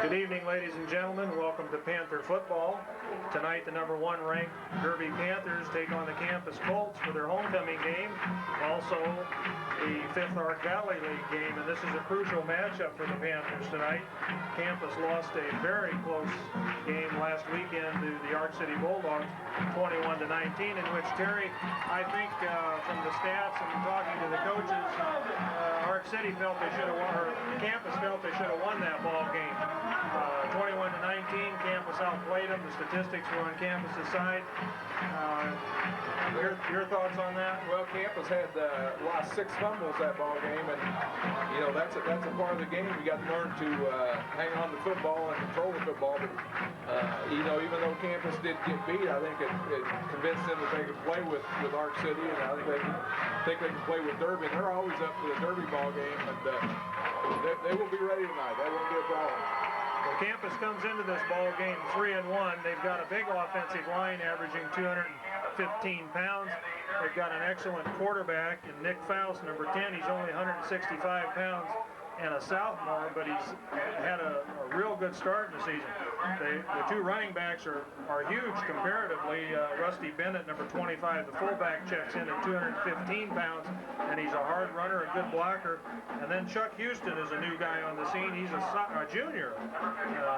Good evening, ladies and gentlemen. Welcome to Panther football. Tonight, the number 1 ranked Derby Panthers take on the campus Colts for their homecoming game. Also, the 5th Arc Valley League game, and this is a crucial matchup for the Panthers tonight. Campus lost a very close game last weekend to the Arc City Bulldogs, 21-19, in which Terry, I think from the stats and talking to the coaches, Arc City felt they should have won, or campus felt they should have won that ball game. 21-19, campus outplayed them. The statistics were on campus's side. Your thoughts on that? Well, campus had lost 6 fumbles that ball game, and you know that's a part of the game. You got to learn to hang on to the football and control the football. But you know, even though campus did get beat, I think it convinced them that they could play with Arc City, and I think they can play with Derby. And they're always up for the Derby ball game, and they will be ready tonight. That won't be a problem. Well, campus comes into this ball game 3-1. They've got a big offensive line averaging 215 pounds. They've got an excellent quarterback in Nick Faust, number 10. He's only 165 pounds and a sophomore, but he's had a real good start in the season. The 2 running backs are huge comparatively. Rusty Bennett, number 25, the fullback, checks in at 215 pounds, and he's a hard runner, a good blocker. And then Chuck Houston is a new guy on the scene. He's a junior,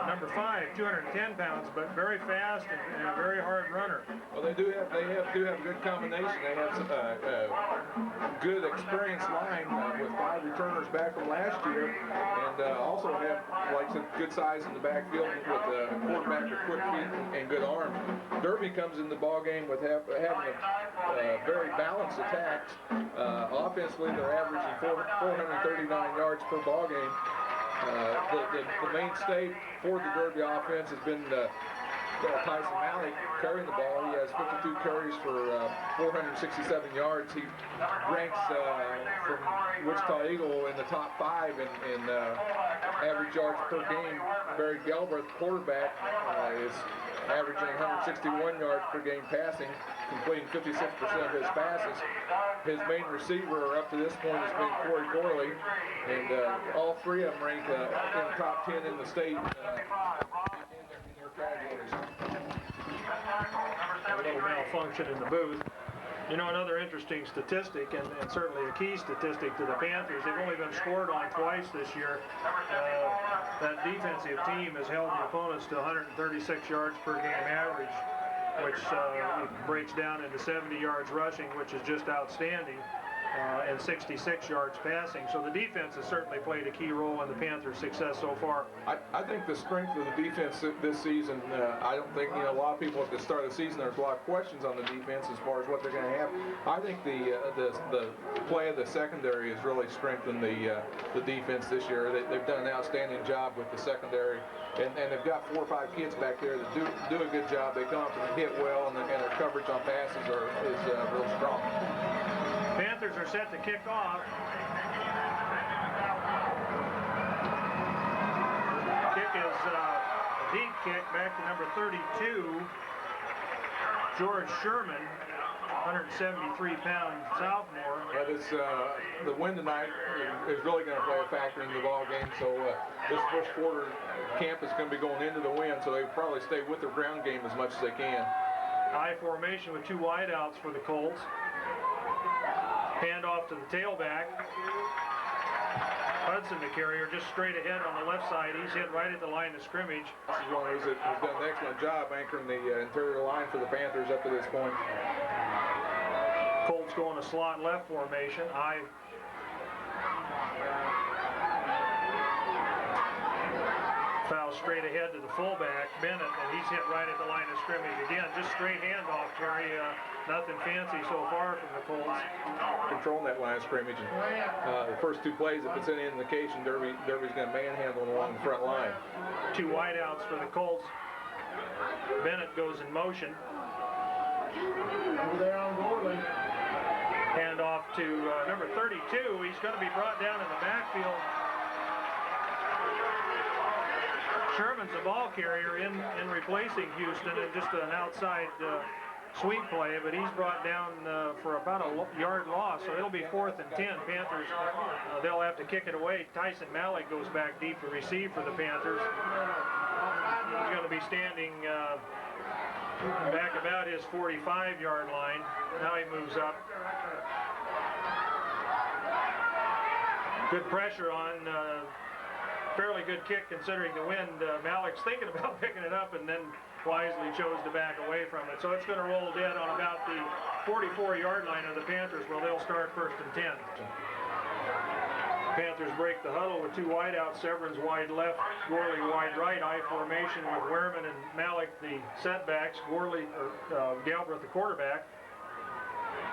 number 5, 210 pounds, but very fast and a very hard runner. Well, they do have a good combination. They have some good experienced line with 5 returners back from last year, and also have, like I said, good size in the backfield with a quarterback with quick feet and good arms. Derby comes in the ball game with having a very balanced attack. Offensively, they're averaging 439 yards per ball game. The mainstay for the Derby offense has been Tyson Malik carrying the ball. He has 52 carries for 467 yards. He ranks from Wichita Eagle in the top 5 in average yards per game. Barry Galbraith, quarterback, is averaging 161 yards per game passing, completing 56% of his passes. His main receiver up to this point has been Corey Corley, and all 3 of them rank in the top 10 in the state. A little malfunction in the booth. You know, another interesting statistic, and certainly a key statistic to the Panthers, they've only been scored on twice this year. That defensive team has held the opponents to 136 yards per game average, which breaks down into 70 yards rushing, which is just outstanding. And 66 yards passing. So the defense has certainly played a key role in the Panthers' success so far. I think the strength of the defense this season, I don't think, a lot of people at the start of the season, there's a lot of questions on the defense as far as what they're going to have. I think the play of the secondary has really strengthened the defense this year. They've done an outstanding job with the secondary, and they've got 4 or 5 kids back there that do a good job. They come up and hit well, and their coverage on passes is real strong. Panthers are set to kick off. Kick is a deep kick back to number 32, George Sherman, 173-pound sophomore. That is, the win tonight is really going to play a factor in the ball game. So this first quarter, camp is going to be going into the win, so they probably stay with their ground game as much as they can. High formation with 2 wideouts for the Colts. Hand off to the tailback. Hudson, the carrier, just straight ahead on the left side. He's hit right at the line of scrimmage. This is one of those that has done an excellent job anchoring the interior line for the Panthers up to this point. Colts going to slot left formation. Foul straight ahead to the fullback, Bennett, and he's hit right at the line of scrimmage. Again, just straight handoff, Terry. Nothing fancy so far from the Colts. Controlling that line of scrimmage. And, the first 2 plays, if it's any indication, Derby's going to manhandle them along the front line. 2 wideouts for the Colts. Bennett goes in motion. Over there on Gorley. Hand off to number 32. He's going to be brought down in the backfield. Sherman's the ball carrier in replacing Houston, and just an outside sweep play, but he's brought down for about a yard loss, so it'll be 4th and 10. Panthers, they'll have to kick it away. Tyson Malik goes back deep to receive for the Panthers. He's going to be standing back about his 45-yard line. Now he moves up. Good pressure on, fairly good kick considering the wind. Malik's thinking about picking it up and then wisely chose to back away from it. So it's going to roll dead on about the 44-yard line of the Panthers, where they'll start 1st and 10. Panthers break the huddle with 2 wideouts. Severance wide left, Gorley wide right. I formation with Wehrman and Malik the setbacks. Galbraith the quarterback.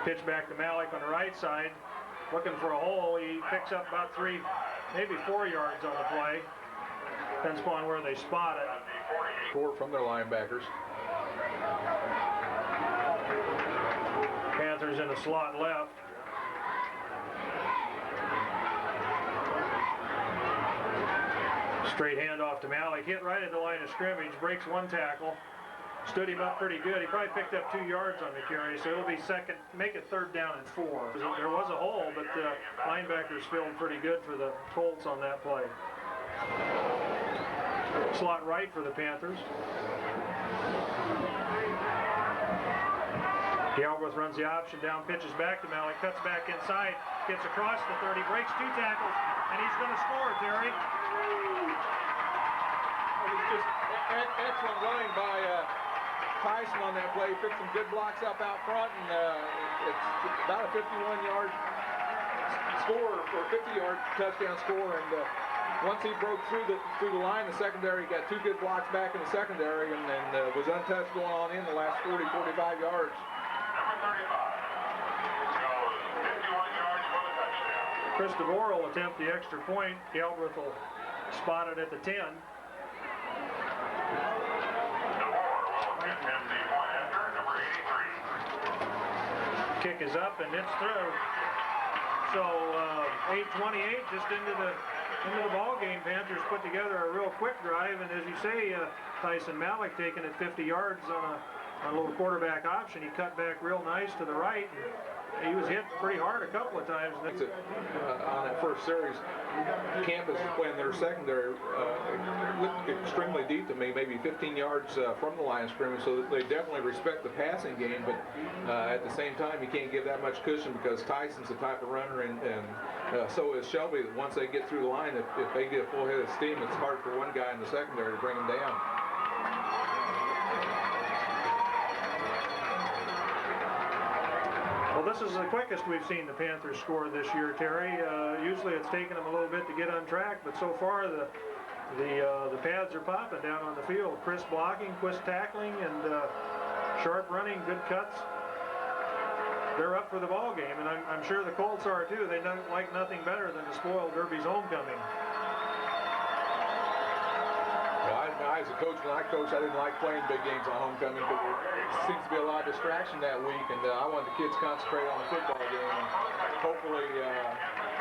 Pitch back to Malik on the right side. Looking for a hole. He picks up about 3, maybe 4 yards on the play. Depends upon where they spot it. Score from their linebackers. Panthers in the slot left. Straight handoff to Malik. Hit right at the line of scrimmage. Breaks 1 tackle. Stood him up pretty good. He probably picked up 2 yards on the carry, so it'll be make it 3rd down and 4. There was a hole, but the linebackers filled pretty good for the Colts on that play. Slot right for the Panthers. Galbraith runs the option down, pitches back to Malik, cuts back inside, gets across the 30, breaks 2 tackles, and he's going to score, Terry. It was just excellent running by Tyson on that play. He picked some good blocks up out front, and it's about a 51-yard score, or 50-yard touchdown score. And once he broke through the line, the secondary got 2 good blocks back in the secondary, and was untouched going on in the last 40, 45 yards. Chris DeVore will attempt the extra point. Galbraith will spot it at the 10. Kick is up and it's through. So 8:28 just into the ball game. Panthers put together a real quick drive, and as you say, Tyson Malik taking it 50 yards on a little quarterback option. He cut back real nice to the right. And he was hit pretty hard a couple of times. On that first series, Campus is playing their secondary, looked extremely deep to me, maybe 15 yards from the line of scrimmage, so they definitely respect the passing game, but at the same time, you can't give that much cushion because Tyson's the type of runner, and so is Shelby. Once they get through the line, if they get a full head of steam, it's hard for one guy in the secondary to bring them down. Well, this is the quickest we've seen the Panthers score this year, Terry. Usually it's taken them a little bit to get on track, but so far the pads are popping down on the field. Crisp blocking, quick tackling, and sharp running, good cuts. They're up for the ball game, and I'm sure the Colts are too. They don't like nothing better than to spoil Derby's homecoming. As a coach, when I coached, I didn't like playing big games on homecoming because there seems to be a lot of distraction that week, and I wanted the kids to concentrate on the football game. And hopefully,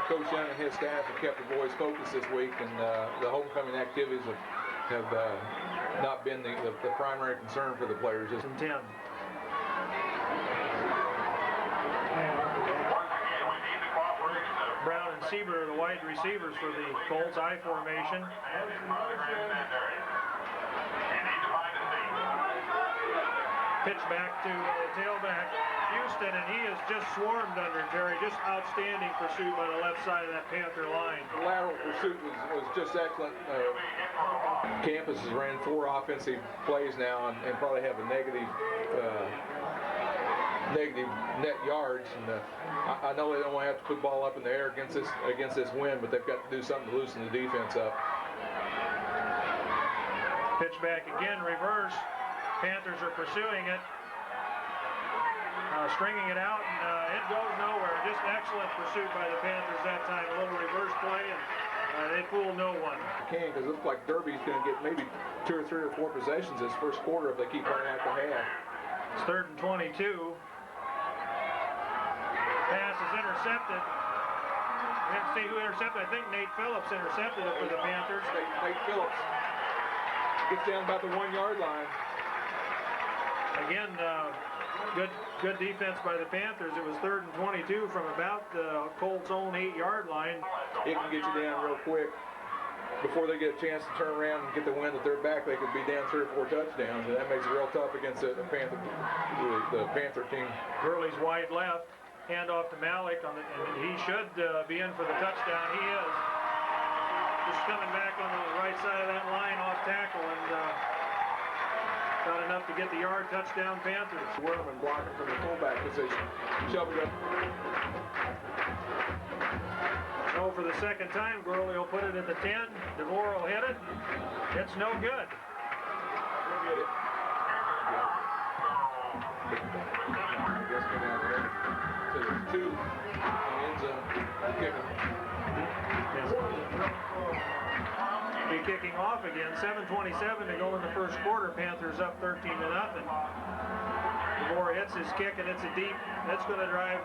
Coach Young and his staff have kept the boys focused this week, and the homecoming activities have not been the primary concern for the players. 10. Brown and Sieber are the wide receivers for the Colts. I formation. Pitch back to tailback Houston, and he is just swarmed under Terry. Just outstanding pursuit by the left side of that Panther line. The lateral pursuit was just excellent. Campus has ran 4 offensive plays now and probably have a negative net yards. And I know they don't want to have to put the ball up in the air against this wind, but they've got to do something to loosen the defense up. Pitch back again, reverse. Panthers are pursuing it, stringing it out, and it goes nowhere. Just excellent pursuit by the Panthers that time. A little reverse play, and they fool no one. They can, because it looks like Derby's going to get maybe 2 or 3 or 4 possessions this first quarter if they keep running after half. It's 3rd and 22. Pass is intercepted. We didn't see who intercepted. I think Nate Phillips intercepted it for the Panthers. Nate Phillips gets down about the 1-yard line. Again, Good defense by the Panthers. It was 3rd and 22 from about the Colts' own 8-yard line. It can get you down real quick. Before they get a chance to turn around and get the wind at their back, they could be down 3 or 4 touchdowns, and that makes it real tough against the Panther team. Gurley's wide left, hand off to Malik, and he should be in for the touchdown. He is. Just coming back on the right side of that line off tackle, and got enough to get the yard. Touchdown, Panthers. Werman blocking from the fullback position. Shelby up. So for the second time, Gurley will put it at the 10. DeVore will hit it. It's no good. Get it. I guess go down there to the 2 in the end zone. Kicking. Be kicking off again. 7:27 to go in the first quarter. Panthers up 13-0. DeVore hits his kick, and it's a deep. That's going to drive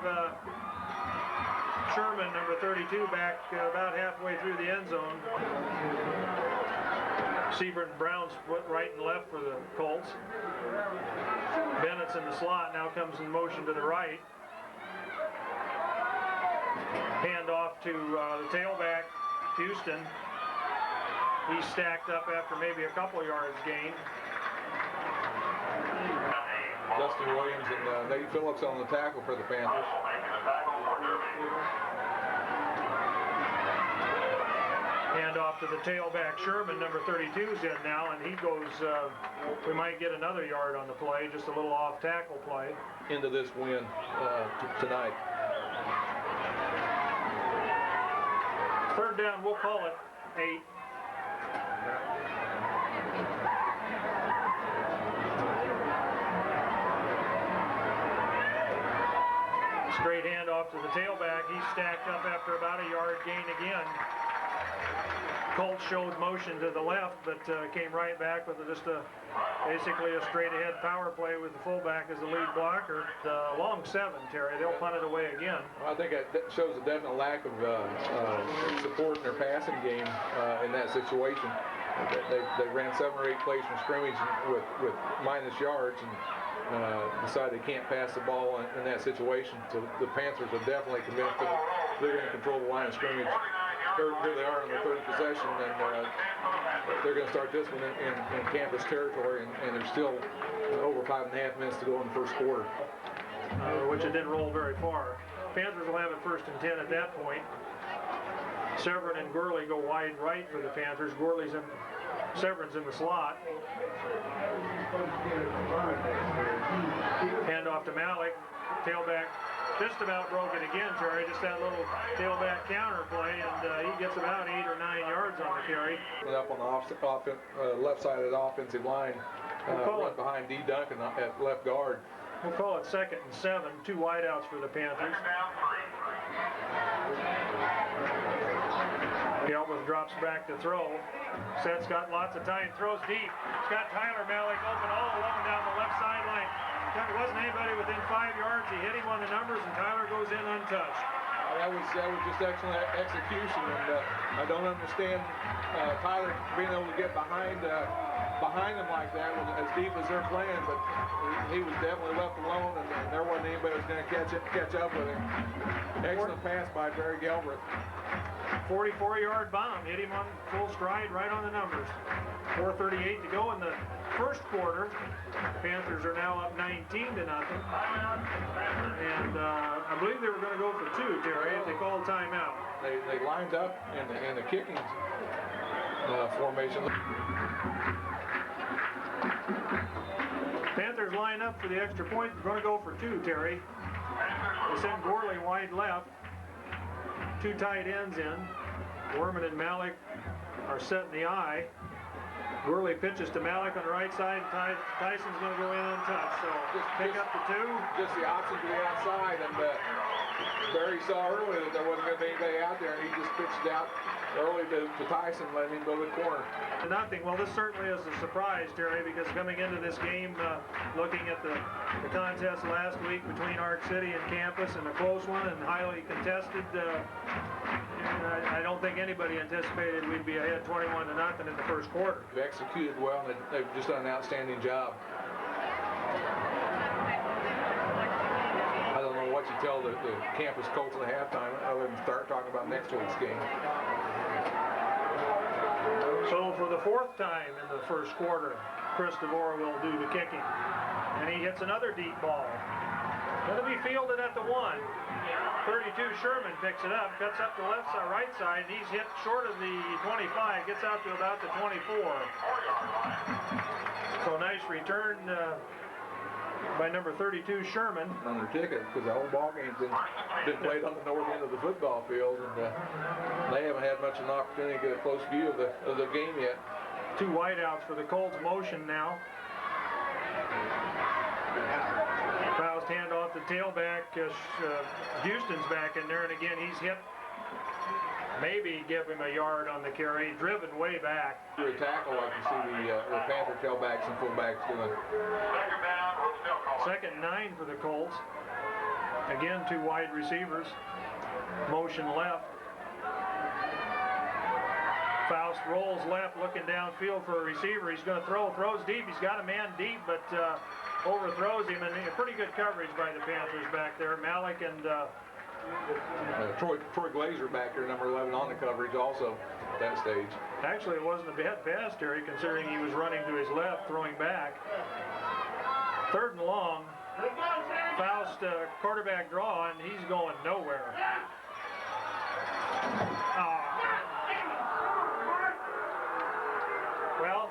Sherman, number 32, back about halfway through the end zone. Siebert and Brown split right and left for the Colts. Bennett's in the slot, now comes in motion to the right. Hand off to the tailback, Houston. He's stacked up after maybe a couple yards gained. Dustin Williams and Nate Phillips on the tackle for the Panthers. Hand off to the tailback, Sherman, number 32 is in now, and he goes, we might get another yard on the play, just a little off tackle play. Into this win tonight. 3rd down, we'll call it 8. Straight hand off to the tailback. He's stacked up after about a yard gain again. Colts showed motion to the left, but came right back with basically a straight ahead power play with the fullback as the lead blocker. Long 7, Terry. They'll punt it away again. Well, I think that shows a definite lack of support in their passing game in that situation. They ran 7 or 8 plays from scrimmage with minus yards and decide they can't pass the ball in that situation. So the Panthers are definitely convinced that they're going to control the line of scrimmage. Here they are in the 3rd possession, and they're going to start this one in campus territory, and there's still over 5.5 minutes to go in the first quarter. Which it didn't roll very far. Panthers will have it 1st and 10 at that point. Severin and Gurley go wide right for the Panthers. Severin's in the slot. Hand off to Malik. Tailback just about broke it again, Terry. Just that little tailback counter play, and he gets about 8 or 9 yards on the carry. Up on the left side of the offensive line, right behind D. Duncan at left guard. We'll call it 2nd and 7. 2 wideouts for the Panthers. Gelbert drops back to throw. Seth's got lots of time. Throws deep. He's got Tyler Malik open all alone down the left sideline. There wasn't anybody within 5 yards. He hit him on the numbers, and Tyler goes in untouched. That was just excellent execution, and I don't understand Tyler being able to get behind him like that as deep as they're playing, but he was definitely left alone, and there wasn't anybody who was going to catch up with him. Excellent pass by Barry Gelbert. 44-yard bomb hit him on full stride, right on the numbers. 4:38 to go in the first quarter. Panthers are now up 19-0, and I believe they were going to go for 2, Terry, if they called timeout. They lined up in the kicking formation. Panthers line up for the extra point. They're going to go for 2, Terry. They send Gurley wide left. 2 tight ends in. Werman and Malik are set in the eye. Gurley pitches to Malik on the right side. Tyson's going to go in untouched. So just pick up the 2. Just the option to the outside, and Barry saw earlier that there wasn't going to be anybody out there, and he just pitched it out early to Tyson, letting him go to the corner. Nothing. Well, this certainly is a surprise, Terry, because coming into this game, looking at the contest last week between Arc City and Campus, and a close one and highly contested, I don't think anybody anticipated we'd be ahead 21-0 in the first quarter. They executed well, and they've just done an outstanding job. let you tell the campus Colts at halftime other than start talking about next week's game. So for the fourth time in the first quarter, Chris DeVore will do the kicking. And he hits another deep ball. Going to be fielded at the 1. 32 Sherman picks it up, cuts up the left side, right side, and he's hit short of the 25, gets out to about the 24. So nice return by number 32 Sherman. On their ticket, because the whole ball game's been played on the north end of the football field, and they haven't had much of an opportunity to get a close view of the game yet. 2 wideouts for the Colts motion now. Faust hand off the tailback. Houston's back in there, and again he's hit. Maybe give him a yard on the carry. Driven way back. Do a tackle like you see the Panther tailbacks and fullbacks doing. Second and 9 for the Colts. Again, 2 wide receivers. Motion left. Faust rolls left, looking downfield for a receiver. He's going to throw. Throws deep. He's got a man deep, but overthrows him. And pretty good coverage by the Panthers back there. Malik and Troy Glazer back there, number 11 on the coverage also at that stage. Actually, it wasn't a bad pass, Terry, considering he was running to his left, throwing back. Third and long. Faust quarterback draw, and he's going nowhere. Well,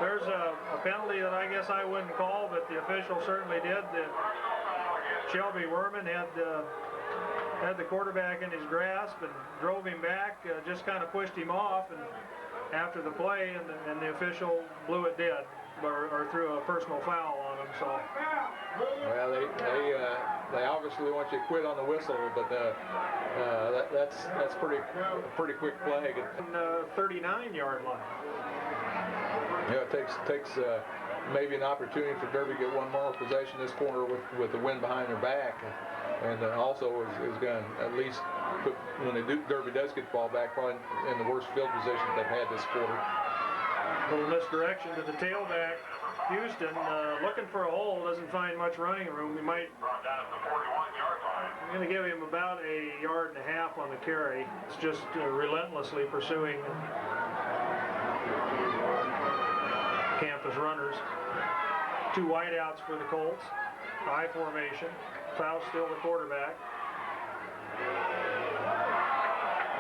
there's a penalty that I guess I wouldn't call, but the official certainly did. Shelby Werman had the quarterback in his grasp and drove him back, just kind of pushed him off, and after the play, and the official blew it dead, or threw a personal foul on him. So. Well, they obviously want you to quit on the whistle, but that's pretty quick play. 39-yard line. Yeah, it takes maybe an opportunity for Derby to get one more possession this quarter with the wind behind their back, and also is going to at least put, when Derby does get the ball back, probably in the worst field position they've had this quarter. A little misdirection to the tailback. Houston looking for a hole, doesn't find much running room. He might. I'm going to give him about 1.5 yards on the carry. It's just relentlessly pursuing campus runners. 2 wideouts for the Colts. I formation. Faust still the quarterback.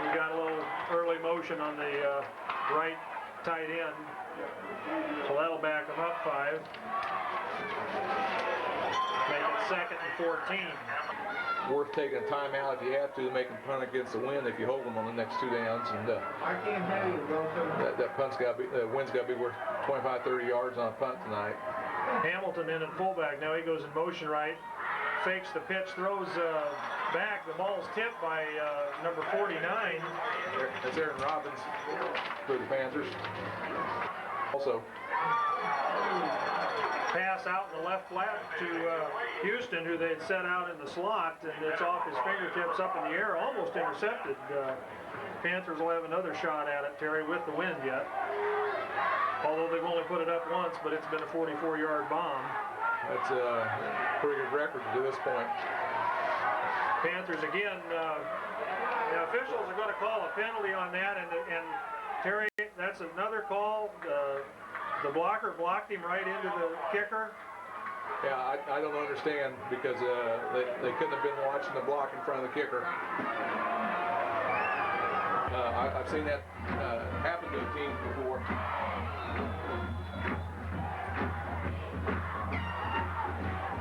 We got a little early motion on the right tight end. So that'll back them up 5. Make it 2nd and 14. Worth taking a timeout if you have to make them punt against the wind if you hold them on the next 2 downs. And that wind's got to be worth 25, 30 yards on a punt tonight. Hamilton in at fullback. Now he goes in motion right. Fakes the pitch, throws back. The ball's tipped by number 49. That's Aaron Robbins for the Panthers. Also. Pass out in the left flat to Houston, who they had set out in the slot, and it's off his fingertips up in the air, almost intercepted. Panthers will have another shot at it, Terry, with the wind yet. Although they've only put it up once, but it's been a 44-yard bomb. That's a pretty good record to this point. Panthers again, the officials are going to call a penalty on that, and Terry, that's another call. The blocker blocked him right into the kicker. Yeah, I don't understand, because they couldn't have been watching the block in front of the kicker. I've seen that happen to a team before.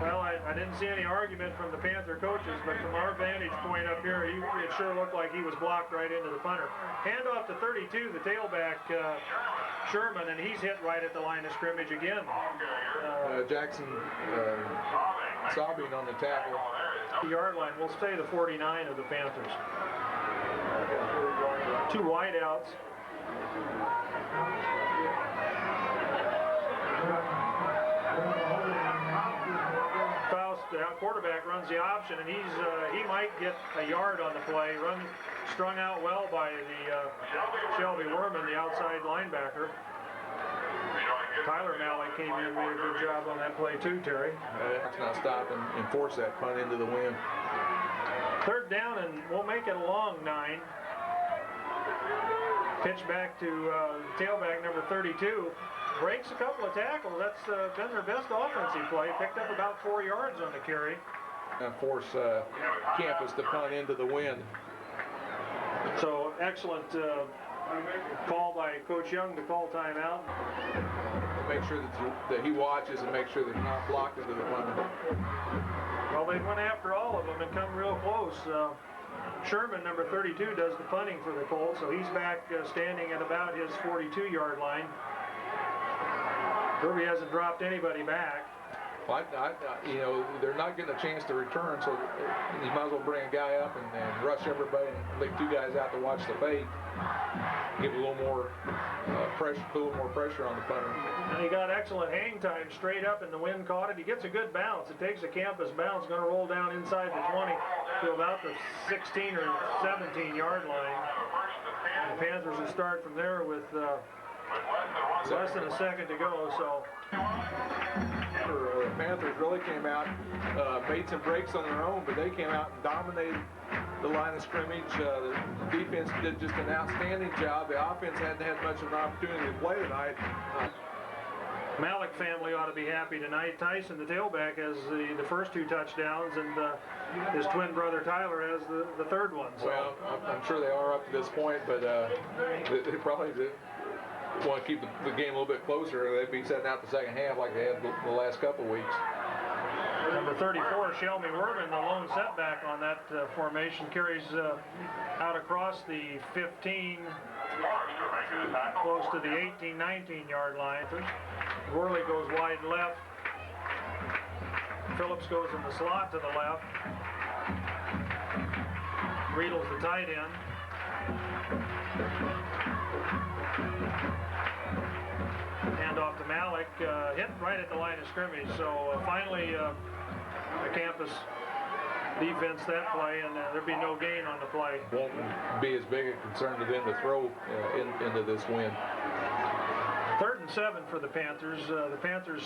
Well, I didn't see any argument from the Panther coaches, but from our vantage point up here, it sure looked like he was blocked right into the punter. Handoff to 32, the tailback, Sherman, and he's hit right at the line of scrimmage again. Jackson sobbing on the tackle. The yard line will stay the 49 of the Panthers. 2 wideouts. Faust, the quarterback, runs the option, and he might get a yard on the play. Strung out well by the Shelby Werman, the outside linebacker. Tyler Malik came in and made a good job on that play too, Terry. Let's not stop and force that punt into the wind. Third down, and we'll make it a long 9. Pitch back to tailback number 32. Breaks a couple of tackles. That's been their best offensive play. Picked up about 4 yards on the carry. And force Campus to punt into the wind. So excellent call by Coach Young to call timeout. Make sure that he watches and make sure they're not blocked into the punter. Well, they went after all of them and come real close. Sherman, number 32, does the punting for the Colts, so he's back standing at about his 42-yard line. Kirby hasn't dropped anybody back. Well, you know, they're not getting a chance to return, so you might as well bring a guy up and rush everybody and leave 2 guys out to watch the fade. Give a little more pressure, put a little more pressure on the punter. And he got excellent hang time straight up, and the wind caught it. He gets a good bounce. It takes a campus bounce, going to roll down inside the 20 to about the 16 or 17-yard line. The Panthers will start from there with less than a second to go. So the Panthers really came out, made some breaks on their own, but they came out and dominated the line of scrimmage. The defense did just an outstanding job. The offense hadn't had much of an opportunity to play tonight. Malik family ought to be happy tonight. Tyson, the tailback, has the first 2 touchdowns, and his twin brother Tyler has the third one. So. Well, I'm sure they are up to this point, but they probably want to keep the game a little bit closer. They'd be setting out the second half like they had the last couple of weeks. Number 34, Shelby Werman, the lone setback on that formation, carries out across the 15, close to the 18, 19-yard line. Worley goes wide left. Phillips goes in the slot to the left. Riedel's the tight end. Hand off to Malik, hit right at the line of scrimmage. So finally, the campus defense that play, and there'd be no gain on the play. Won't be as big a concern to them to throw into this wind. 3rd and 7 for the Panthers. The Panthers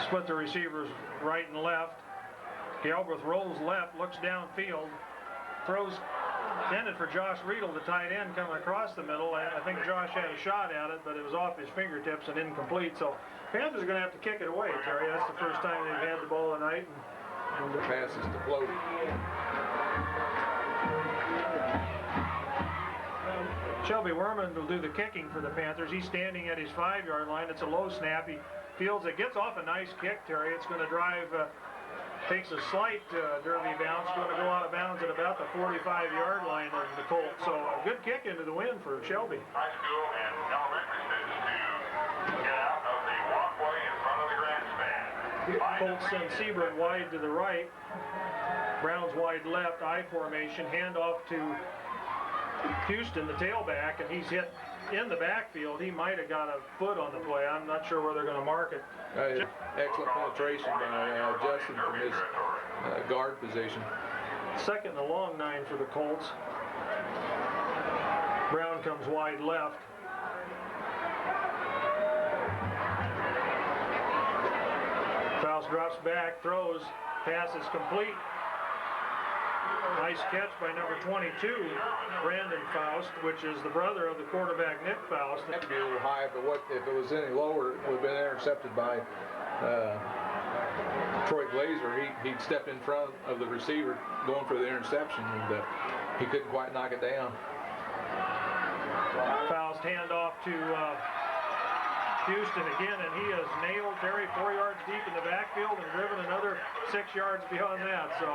split the receivers right and left. Galbraith rolls left, looks downfield, throws intended for Josh Riedel, the tight end, coming across the middle. I think Josh had a shot at it, but it was off his fingertips and incomplete. So Panthers are going to have to kick it away, Terry. That's the first time they've had the ball tonight. And the passes to float. Shelby Werman will do the kicking for the Panthers. He's standing at his 5-yard line. It's a low snap. He fields it, gets off a nice kick, Terry. It's going to drive, takes a slight derby bounce, going to go out of bounds at about the 45-yard line of the Colts. So a good kick into the wind for Shelby. High school and elementary students to get out of the walkway in front of the grandstand. Colts send Seabrook wide to the right. Brown's wide left, I formation, handoff to Houston, the tailback, and he's hit in the backfield. He might have got a foot on the play. I'm not sure where they're going to mark it. Excellent penetration by Justin from his guard position. 2nd and a long 9 for the Colts. Brown comes wide left. Faust drops back, throws, pass is complete. Nice catch by number 22, Brandon Faust, which is the brother of the quarterback, Nick Faust. That would be a little high, but if it was any lower, it would have been intercepted by Troy Glazer. He'd stepped in front of the receiver going for the interception, and he couldn't quite knock it down. Faust handoff to Houston again, and he has nailed Terry 4 yards deep in the backfield and driven another 6 yards beyond that. So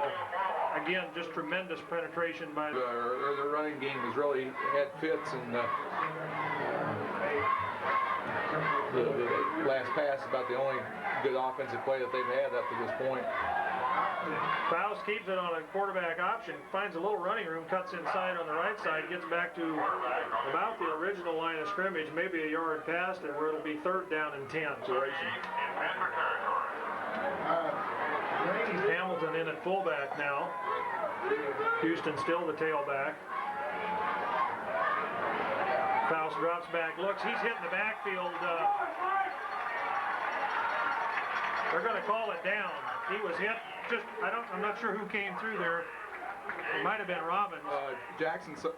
again, just tremendous penetration by the running game has really had fits, and the last pass is about the only good offensive play that they've had up to this point. Faust keeps it on a quarterback option, finds a little running room, cuts inside on the right side, gets back to about the original line of scrimmage, maybe a yard past it, where it'll be 3rd down and 10. Hamilton in at fullback now. Houston still the tailback. Faust drops back, looks, he's hitting the backfield. They're going to call it down. He was hit, I'm not sure who came through there. It might have been Robbins. Jackson saw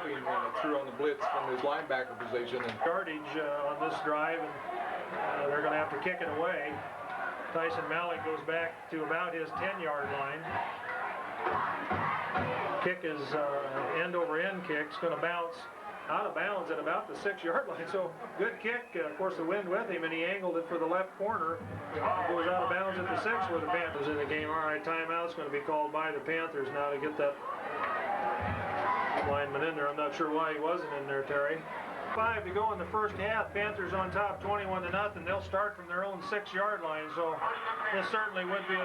him threw on the blitz from his linebacker position. And Yardage on this drive, and they're going to have to kick it away. Tyson Malik goes back to about his 10-yard line. Kick is end-over-end kick. It's going to bounce out of bounds at about the 6-yard line. So good kick. Of course, the wind with him, and he angled it for the left corner. Goes out of bounds at the 6 where the Panthers in the game. All right, timeout's going to be called by the Panthers now to get that lineman in there. I'm not sure why he wasn't in there, Terry. 5 to go in the first half. Panthers on top 21-0. They'll start from their own 6-yard line. So this certainly would be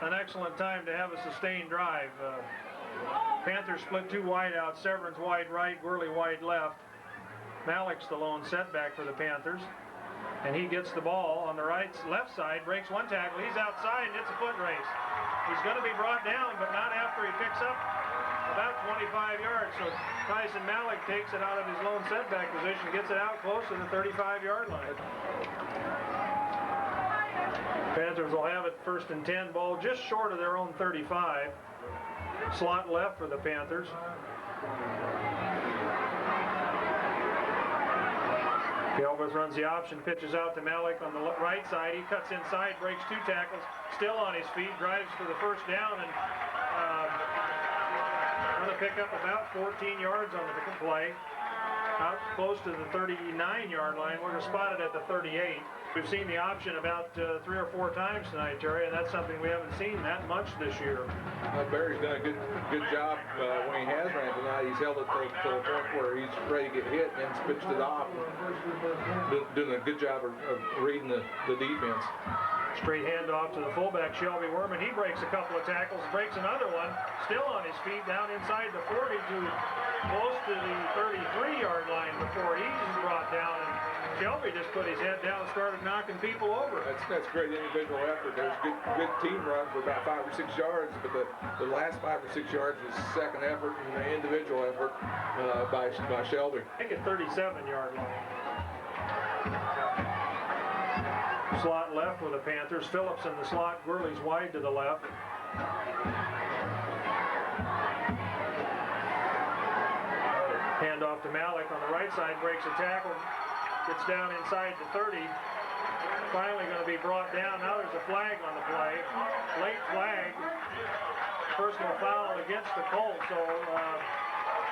an excellent time to have a sustained drive. Panthers split 2 wide out. Severin's wide right, Gurley wide left. Malik's the lone setback for the Panthers. And he gets the ball on the left side, breaks one tackle. He's outside, and it's a foot race. He's going to be brought down, but not after he picks up about 25 yards. So Tyson Malik takes it out of his lone setback position, gets it out close to the 35-yard line. Panthers will have it 1st and 10, ball just short of their own 35. Slot left for the Panthers. Gilbert runs the option, pitches out to Malik on the right side. He cuts inside, breaks 2 tackles, still on his feet, drives for the first down, and going to pick up about 14 yards on the play. Out close to the 39-yard line. We're going to spot it at the 38. We've seen the option about 3 or 4 times tonight, Terry, and that's something we haven't seen that much this year. Barry's done a good job when he has ran tonight. He's held it to the point where he's ready to get hit and pitched it off. Doing a good job of reading the defense. Straight handoff to the fullback, Shelby Werman. He breaks a couple of tackles, breaks another one, still on his feet, down inside the 40 to close to the 33-yard line before he's brought down. And Shelby just put his head down and started knocking people over. That's great individual effort. There's good team run for about 5 or 6 yards, but the last 5 or 6 yards was second effort and an individual effort by Shelby. I think at 37-yard line. Slot left with the Panthers. Phillips in the slot. Gurley's wide to the left. Handoff to Malik on the right side. Breaks a tackle. Gets down inside the 30. Finally going to be brought down. Now there's a flag on the play. Late flag. Personal foul against the Colts. So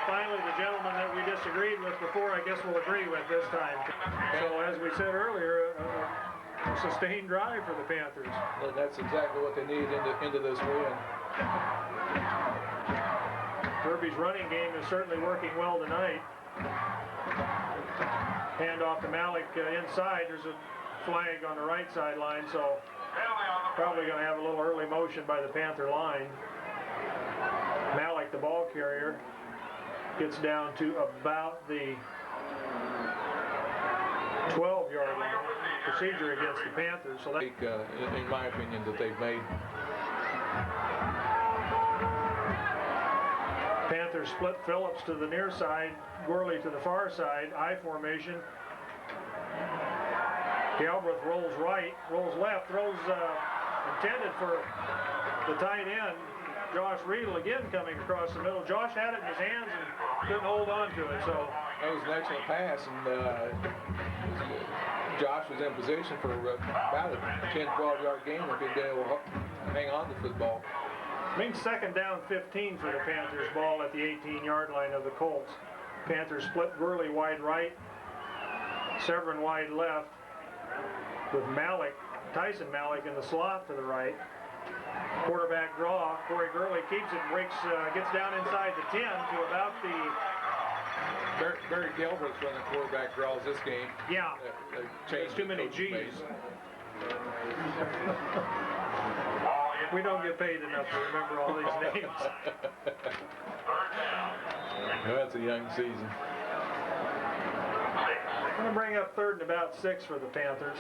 finally the gentleman that we disagreed with before, I guess we'll agree with this time. So as we said earlier, a sustained drive for the Panthers. And that's exactly what they need into this win. Kirby's running game is certainly working well tonight. Handoff to Malik inside. There's a flag on the right sideline, so probably going to have a little early motion by the Panther line. Malik, the ball carrier, gets down to about the 12-yard line. Procedure against the Panthers. So that, in my opinion, that they've made. Panthers split Phillips to the near side, Gurley to the far side, I formation. Galbraith rolls right, rolls left, throws intended for the tight end. Josh Riedel again coming across the middle. Josh had it in his hands and couldn't hold on to it. So that was an excellent pass, and Josh was in position for about a 10-12-yard gain if he'd been able to hang on to the football. Means 2nd down 15 for the Panthers. Ball at the 18-yard line of the Colts. Panthers split Gurley wide right, Severin wide left, with Tyson Malik in the slot to the right. Quarterback draw. Corey Gurley keeps it, gets down inside the 10 to about the. Barry Gilbert's running quarterback draws this game. Yeah. There's too many G's. We don't get paid enough to remember all these names. That's a young season. I'm going to bring up 3rd and about 6 for the Panthers.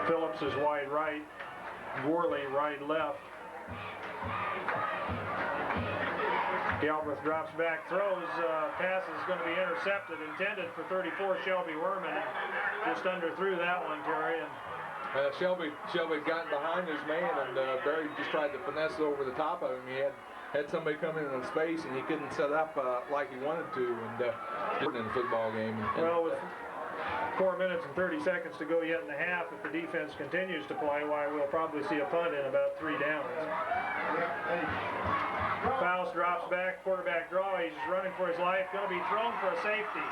Phillips is wide right, Gurley right left. Galbraith drops back, throws, pass is going to be intercepted, intended for 34, Shelby Werman, and just underthrew that one, Terry. And Shelby had gotten behind his man, and Barry just tried to finesse it over the top of him. He had somebody come in space, and he couldn't set up like he wanted to, and in the football game. Well, with 4 minutes and 30 seconds to go yet in the half, if the defense continues to play, why we'll probably see a punt in about 3 downs. Faust drops back, quarterback draw. He's running for his life, going to be thrown for a safety.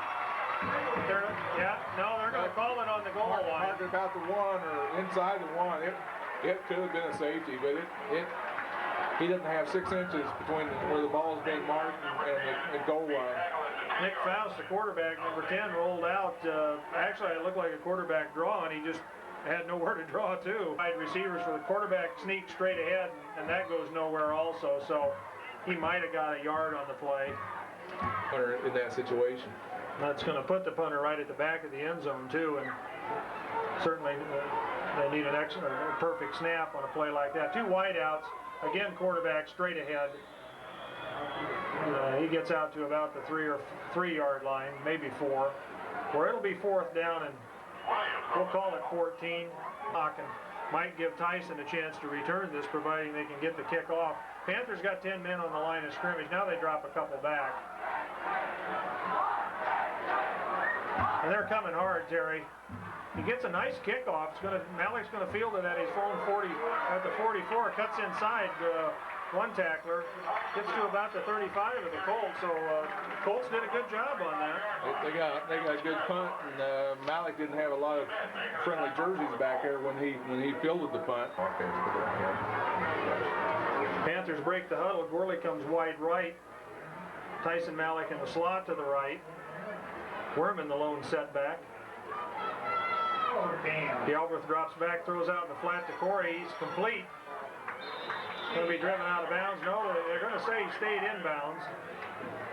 They're going to call it on the goal line. Talking about the 1 or inside the 1, it could have been a safety, but he doesn't have 6 inches between where the ball is being marked and the goal line. Nick Faust, the quarterback, number 10, rolled out. Actually, it looked like a quarterback draw, and he just had nowhere to draw to. Wide receivers for the quarterback sneak straight ahead, and that goes nowhere also. So he might have got a yard on the play. In that situation. That's going to put the punter right at the back of the end zone too, and certainly they need a perfect snap on a play like that. 2 wideouts, again quarterback straight ahead. He gets out to about the 3 yard line, maybe 4, where it'll be 4th down, and we'll call it 14. And might give Tyson a chance to return this, providing they can get the kick off. Panthers got 10 men on the line of scrimmage. Now they drop a couple back. And they're coming hard, Terry. He gets a nice kickoff. Malik's going to field it at his own 40 at the 44. Cuts inside. One tackler gets to about the 35 of the Colts. So Colts did a good job on that. They got a good punt, and Malik didn't have a lot of friendly jerseys back there when he fielded the punt. Panthers break the huddle. Gorley comes wide right. Tyson Malik in the slot to the right. Werman the lone setback. Galbraith drops back, throws out in the flat to Corey. He's complete. Going to be driven out of bounds. No, they're going to say he stayed in bounds.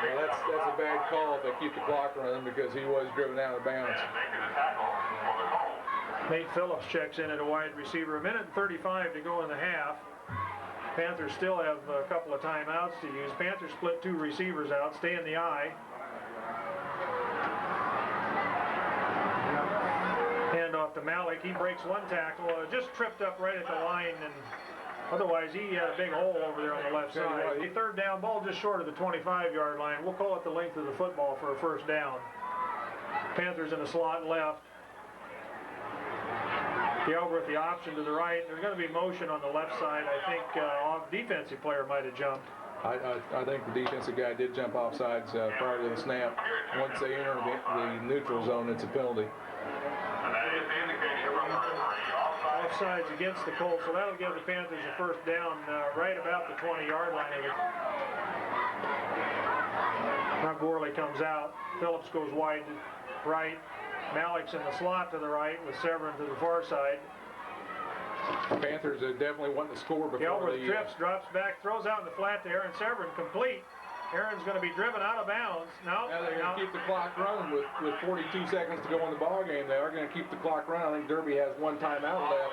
Well, that's a bad call if they keep the clock running, because he was driven out of bounds. Nate Phillips checks in at a wide receiver. 1:35 to go in the half. Panthers still have a couple of timeouts to use. Panthers split 2 receivers out, stay in the eye. Hand off to Malik. He breaks 1 tackle. Just tripped up right at the line, and otherwise he had a big hole over there on the left side. The 3rd down, ball just short of the 25-yard line. We'll call it the length of the football for a 1st down. Panthers in the slot left. Galbraith the option to the right. There's going to be motion on the left side. I think defensive player might have jumped. I think the defensive guy did jump offsides prior to the snap. Once they enter the neutral zone, it's a penalty. Offsides against the Colts, so that'll give the Panthers a 1st down right about the 20-yard line of it. Now Gorley comes out. Phillips goes wide right. Malik's in the slot to the right with Severin to the far side. Panthers definitely want to score before Galbraith trips, drops back, throws out in the flat to Aaron Severin, complete. Aaron's going to be driven out of bounds. Now they're going to keep the clock running with 42 seconds to go in the ball game. They are going to keep the clock running. I think Derby has 1 timeout left.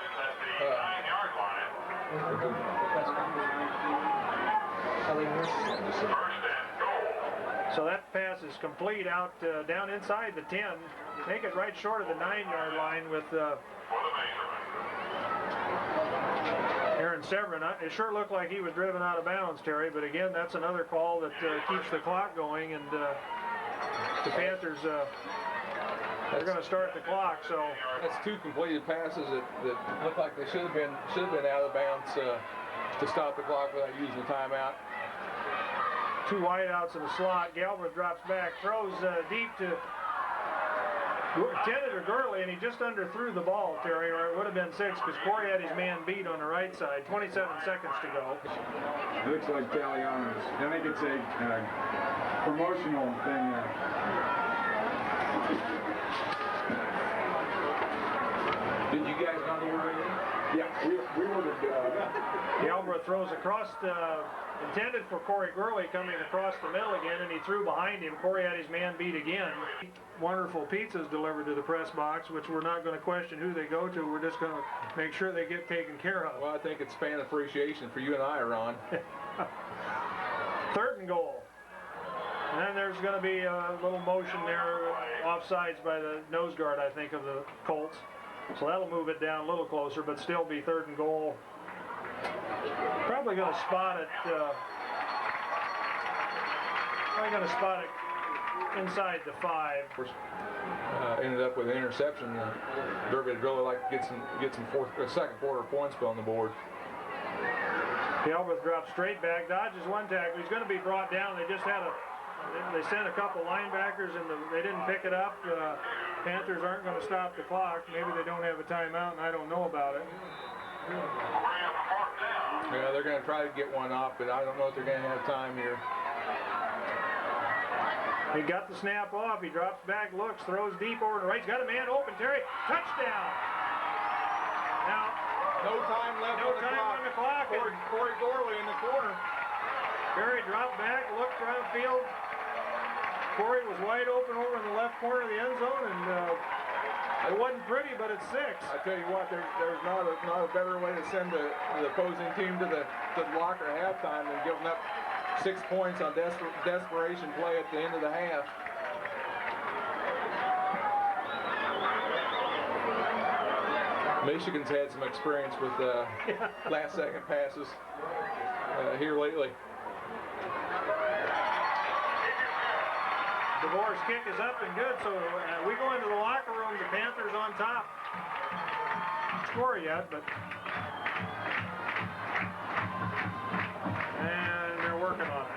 So that pass is complete out down inside the 10. Make it right short of the 9-yard line with Aaron Severin. It sure looked like he was driven out of bounds, Terry, but again, that's another call that keeps the clock going, and the Panthers they're going to start the clock. So that's 2 completed passes that look like they should have been out of bounds to stop the clock without using the timeout. 2 wideouts in the slot. Galbraith drops back, throws deep to intended to Gurley, and he just underthrew the ball, Terry, or it would have been 6 because Corey had his man beat on the right side. 27 seconds to go. It looks like Talianos. I think it's a promotional thing there. Did you guys not order anything? Yeah, we ordered. Galbraith throws across intended for Corey Gurley, coming across the middle again, and he threw behind him. Corey had his man beat again. Wonderful pizzas delivered to the press box, which we're not going to question who they go to. We're just going to make sure they get taken care of. Well, I think it's fan appreciation for you and I, Ron. 3rd and goal. And then there's going to be a little motion there, offsides by the nose guard, I think, of the Colts. So that'll move it down a little closer, but still be 3rd and goal. Probably going to spot it. Probably going to spot it inside the 5. Ended up with an interception. Derby would really like to get some second quarter points on the board. Galbraith drops straight back, dodges one tackle. He's going to be brought down. They just had they sent a couple linebackers and they didn't pick it up. Panthers aren't going to stop the clock. Maybe they don't have a timeout and I don't know about it. Yeah, they're going to try to get one off, but I don't know if they're going to have time here. He got the snap off. He drops back, looks, throws deep over to the right. He's got a man open. Terry, touchdown. Now, no time left on the clock. Corey Gorley in the corner. Terry dropped back, looked around field. Corey was wide open over in the left corner of the end zone, and it wasn't pretty, but it's 6. I tell you what, there's not a better way to send the opposing team to the locker at halftime than giving up 6 points on desperation play at the end of the half. Michigan's had some experience with last-second passes here lately. DeVore's kick is up and good, so we go into the locker room. The Panthers on top. Score yet, but and they're working on it.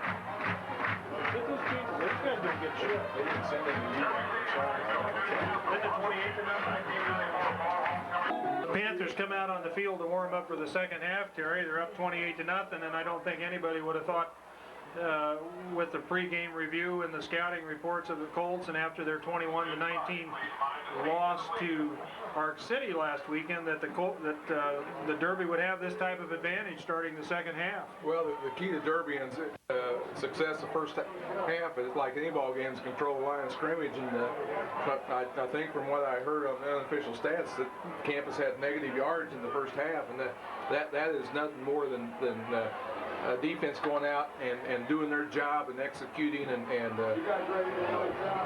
These guys don't get shit. They didn't send them to you. The Panthers come out on the field to warm up for the second half, Terry. They're up 28-0, and I don't think anybody would have thought with the pregame review and the scouting reports of the Colts, and after their 21-19 loss to Ark City last weekend, that the Derby would have this type of advantage starting the second half. Well, the key to Derby and success the first half is, like any ball game, is control the line of scrimmage. And I think from what I heard on the unofficial stats, that campus had negative yards in the first half, and that is nothing more than defense going out and doing their job and executing and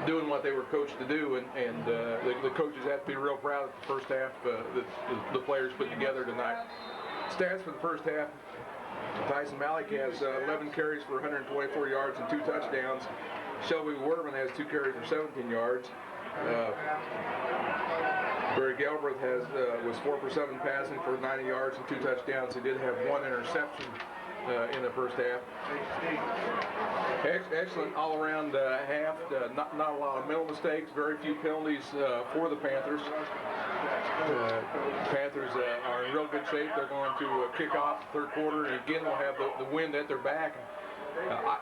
doing what they were coached to do, and the coaches have to be real proud of the first half the players put together tonight. Stats for the first half: Tyson Malik has 11 carries for 124 yards and 2 touchdowns. Shelby Werman has 2 carries for 17 yards. Barry Galbraith was 4 for 7 passing for 90 yards and 2 touchdowns. He did have 1 interception in the first half. Excellent all-around half. Not a lot of mental mistakes. Very few penalties for the Panthers. Panthers are in real good shape. They're going to kick off the third quarter, and again they'll have the wind at their back.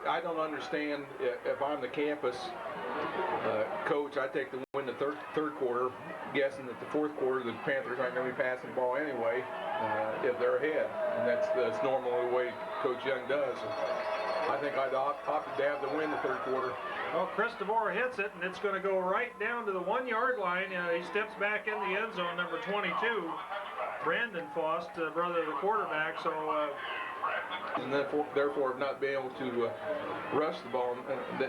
I don't understand if I'm the campus coach. I take the win the third quarter, guessing that the fourth quarter the Panthers aren't going to be passing the ball anyway if they're ahead, and that's normally the way Coach Young does. I think I'd opted to have the win the third quarter. Well, Chris DeVore hits it, and it's going to go right down to the 1-yard line. He steps back in the end zone, number 22, Brandon Faust, brother of the quarterback. So. And therefore not being able to rush the ball.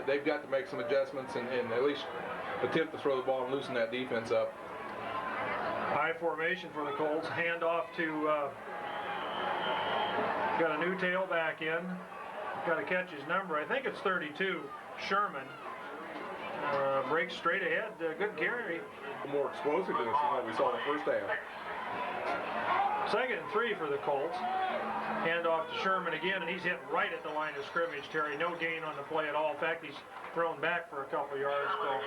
They've got to make some adjustments and at least attempt to throw the ball and loosen that defense up. High formation for the Colts. Hand off to, got a new tailback in. Got to catch his number. I think it's 32, Sherman. Breaks straight ahead. Good carry. More explosiveness than what we saw in the first half. 2nd and 3 for the Colts. Hand off to Sherman again, and he's hit right at the line of scrimmage, Terry. No gain on the play at all. In fact, he's thrown back for a couple of yards. So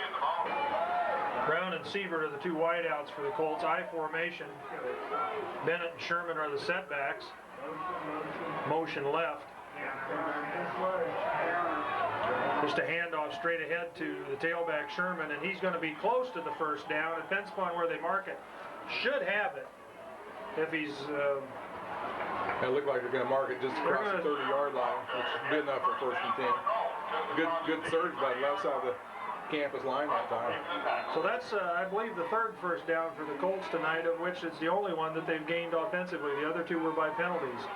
Brown and Siebert are the 2 wideouts for the Colts. I formation. Bennett and Sherman are the setbacks. Motion left. Just a handoff straight ahead to the tailback Sherman, and he's going to be close to the first down. It depends upon where they mark it. Should have it if he's... It looked like they're going to mark it just across the 30-yard line, which is good enough for 1st and 10. Good surge by the left side of the campus line that time. So that's, I believe, the 3rd first down for the Colts tonight, of which it's the only one that they've gained offensively. The other 2 were by penalties.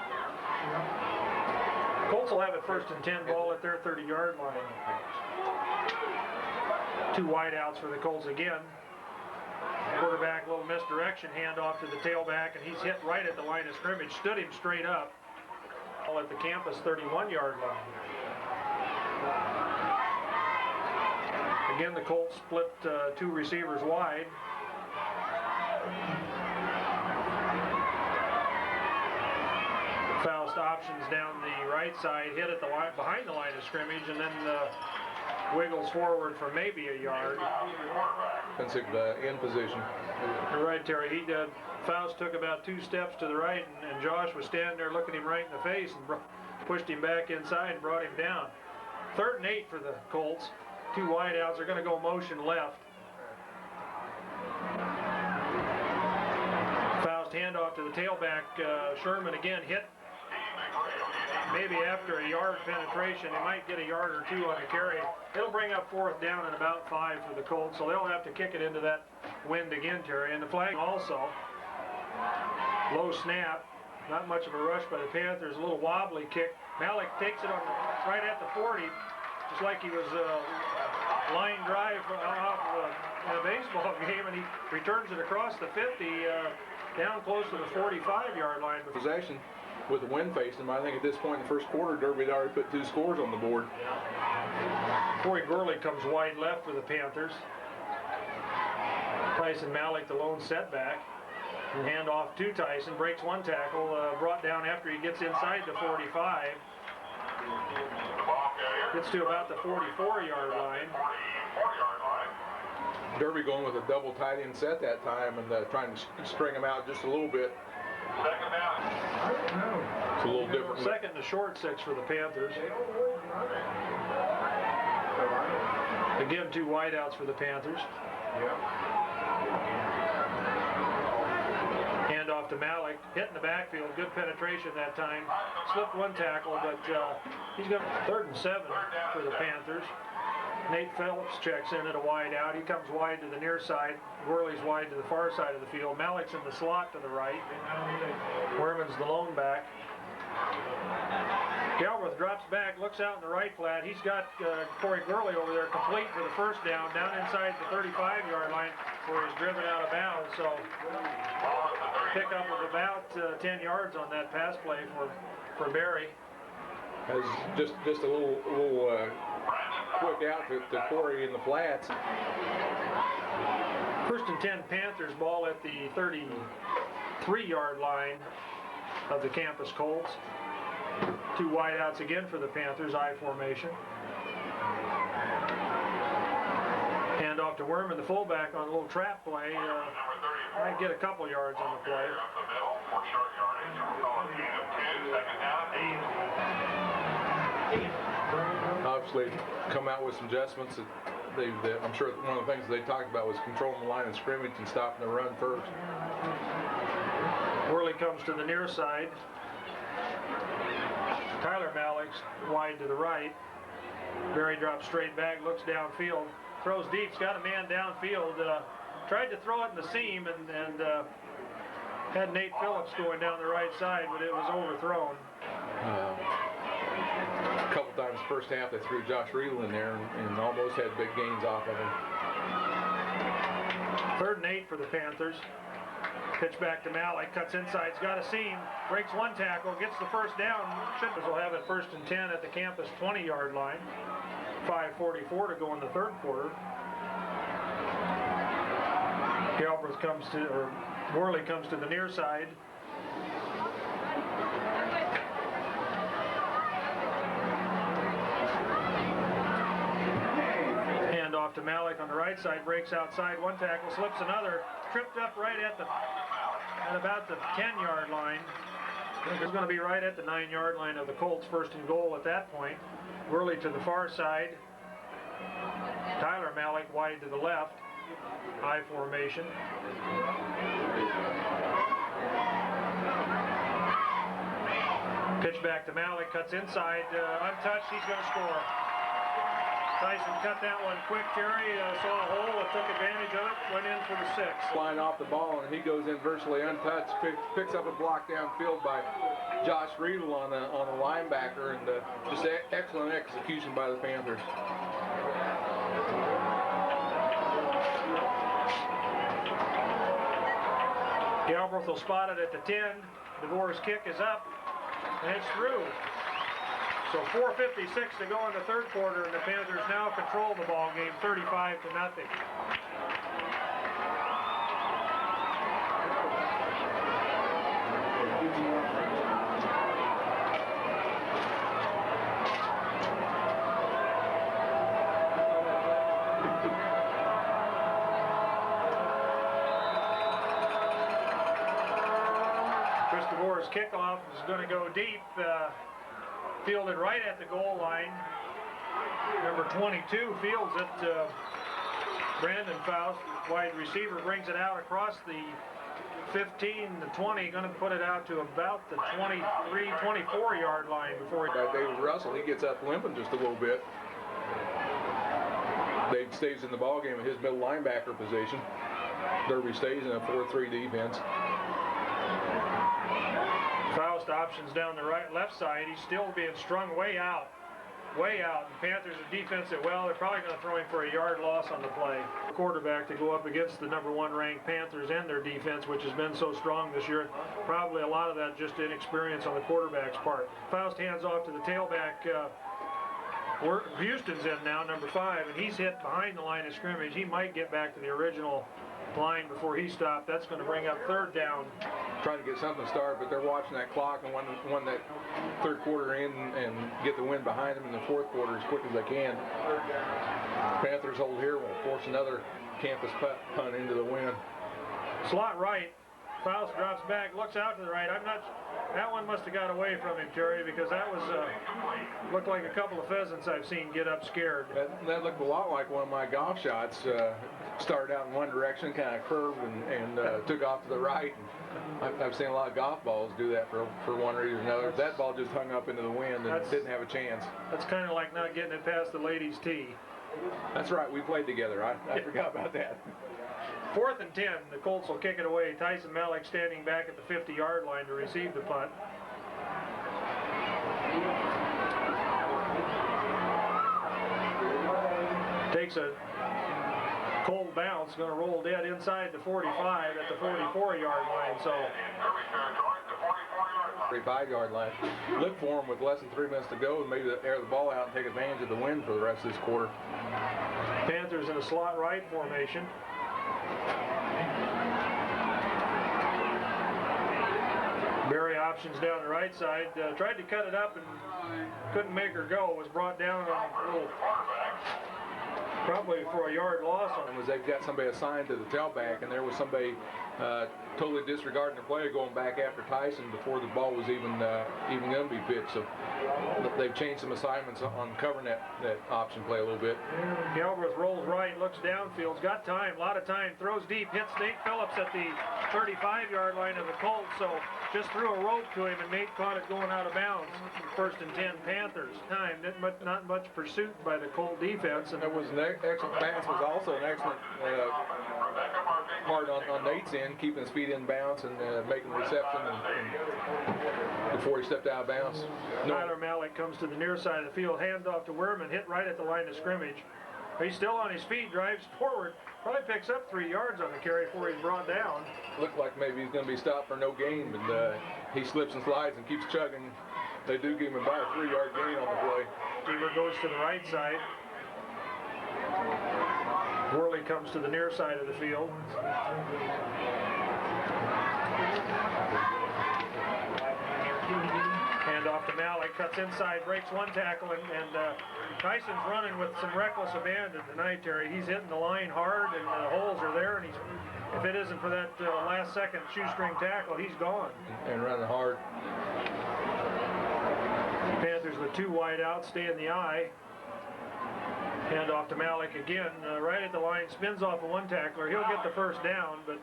Colts will have it 1st and 10, ball at their 30-yard line. 2 wideouts for the Colts again. Quarterback, little misdirection, handoff to the tailback, and he's hit right at the line of scrimmage. Stood him straight up. Ball at the campus 31-yard line. Again, the Colts split 2 receivers wide. Faust options down the right side, hit at the line, behind the line of scrimmage, and then wiggles forward for maybe a yard. Defensive end position. You're right, Terry. He did. Faust took about 2 steps to the right, and Josh was standing there looking him right in the face and pushed him back inside and brought him down. 3rd and 8 for the Colts. 2 wideouts. They're going to go motion left. Faust handoff to the tailback. Sherman again hit. Maybe after a yard penetration, they might get a yard or 2 on the carry. It'll bring up 4th down and about 5 for the Colts, so they'll have to kick it into that wind again, Terry. And the flag also. Low snap. Not much of a rush by the Panthers. A little wobbly kick. Malik takes it on right at the 40, just like he was line drive off in a baseball game, and he returns it across the 50, down close to the 45-yard line. Possession with the wind facing him. I think at this point in the first quarter, Derby had already put 2 scores on the board. Corey Gurley comes wide left for the Panthers. Tyson Malik, the lone setback. And hand off to Tyson, breaks 1 tackle, brought down after he gets inside the 45. Gets to about the 44-yard line. Derby going with a double tight end set that time and trying to string him out just a little bit. It's a little different. 2nd and a short 6 for the Panthers. Again, 2 wideouts for the Panthers. Hand off to Malik, hit in the backfield, good penetration that time. Slipped 1 tackle, but he's got 3rd and 7 for the Panthers. Nate Phillips checks in at a wide out. He comes wide to the near side. Worley's wide to the far side of the field. Malik's in the slot to the right. Werman's the lone back. Galbraith drops back, looks out in the right flat. He's got Corey Gurley over there complete for the 1st down inside the 35-yard line where he's driven out of bounds. So pick up of about 10 yards on that pass play for Barry. Has just a little quick out to Corey in the flats. 1st and 10 Panthers, ball at the 33-yard line of the campus Colts. 2 wideouts again for the Panthers, I formation. Hand off to Werman, the fullback, on a little trap play. Might get a couple yards on the play. Obviously, come out with some adjustments. I'm sure one of the things they talked about was controlling the line of scrimmage and stopping the run first. Worley comes to the near side. Tyler Malik's wide to the right. Barry drops straight back, looks downfield, throws deep. He's got a man downfield. Tried to throw it in the seam and had Nate Phillips going down the right side, but it was overthrown. A couple times first half they threw Josh Riedel in there and almost had big gains off of him. 3rd and 8 for the Panthers. Pitch back to Malik, cuts inside, he's got a seam, breaks 1 tackle, gets the 1st down. Shippers will have it 1st and 10 at the campus 20-yard line. 5:44 to go in the 3rd quarter. Galbraith Worley comes to the near side. Hand off to Malik on the right side, breaks outside, 1 tackle, slips another, tripped up right at about the 10-yard line. It's going to be right at the 9-yard line of the Colts, 1st and goal at that point. Worley to the far side. Tyler Malik wide to the left. I formation. Pitch back to Malik, cuts inside, untouched, he's going to score. Tyson cut that one quick, Terry. Saw a hole, took advantage of it, went in for the 6. Flying off the ball, and he goes in virtually untouched. Picks up a block downfield by Josh Riedel on the linebacker, and just excellent execution by the Panthers. Galbraith will spot it at the 10. DeVore's kick is up, and it's through. So 4:56 to go in the third quarter, and the Panthers now control the ball game 35-0. DeVore's kickoff is going to go deep, fielded right at the goal line. Number 22 fields it. Brandon Faust, wide receiver, brings it out across the 15, the 20, going to put it out to about the 23, 24-yard line before he... David Russell, he gets up limping just a little bit. Dave stays in the ball game at his middle linebacker position. Derby stays in a 4-3 defense. Faust options down the left side. He's still being strung way out. And Panthers are defensive well. They're probably going to throw him for a yard loss on the play. Quarterback to go up against the number 1 ranked Panthers and their defense, which has been so strong this year. Probably a lot of that just inexperience on the quarterback's part. Faust hands off to the tailback. Houston's in now, number 5, and he's hit behind the line of scrimmage. He might get back to the original line before he stopped. That's going to bring up third down. Trying to get something started, but they're watching that clock and want that third quarter in and get the win behind them in the fourth quarter as quick as they can. Panthers hold here will force another campus punt into the win. Slot right. Faust drops back, looks out to the right. That one must have got away from him, Terry, because that was looked like a couple of pheasants I've seen get up scared. That looked a lot like one of my golf shots. Started out in one direction, kind of curved and took off to the right. I've seen a lot of golf balls do that for one reason or another. That ball just hung up into the wind and didn't have a chance. That's kind of like not getting it past the ladies' tee. That's right, we played together. I forgot about that. 4th and 10, the Colts will kick it away. Tyson Malik standing back at the 50-yard line to receive the punt. Takes a cold bounce, going to roll dead inside the 45 at the 44-yard line. So 45-yard line. Look for him with less than 3 minutes to go and maybe air the ball out and take advantage of the wind for the rest of this quarter. Panthers in a slot right formation. Barry options down the right side. Tried to cut it up and couldn't make her go. Was brought down on a little, probably for a yard loss on him. Was they've got somebody assigned to the tailback, and there was somebody totally disregarding the play going back after Tyson before the ball was even going to be pitched. So they've changed some assignments on covering that option play a little bit. Galbraith rolls right, looks downfield, got time, a lot of time, throws deep, hits Nate Phillips at the 35-yard line of the Colts, so just threw a rope to him, and Nate caught it going out of bounds. 1st and 10 Panthers. Time, not much pursuit by the Colt defense. And it was an excellent pass, was also an excellent part on Nate's end, keeping his feet in bounds and making the reception and before he stepped out of bounds. Tyler Malik comes to the near side of the field, handoff to Werman, hit right at the line of scrimmage. He's still on his feet, drives forward, probably picks up 3 yards on the carry before he's brought down. Looked like maybe he's going to be stopped for no gain, but he slips and slides and keeps chugging. They do give him about a 3-yard gain on the play. Deaver goes to the right side. Worley comes to the near side of the field. Hand off to Malik, cuts inside, breaks one tackle, and Tyson's running with some reckless abandon tonight, Terry. He's hitting the line hard, and the holes are there, and if it isn't for that last-second shoestring tackle, he's gone. And running hard. Panthers with 2 wide out, stay in the eye. Hand off to Malik again, right at the line, spins off of one tackler. He'll get the first down, but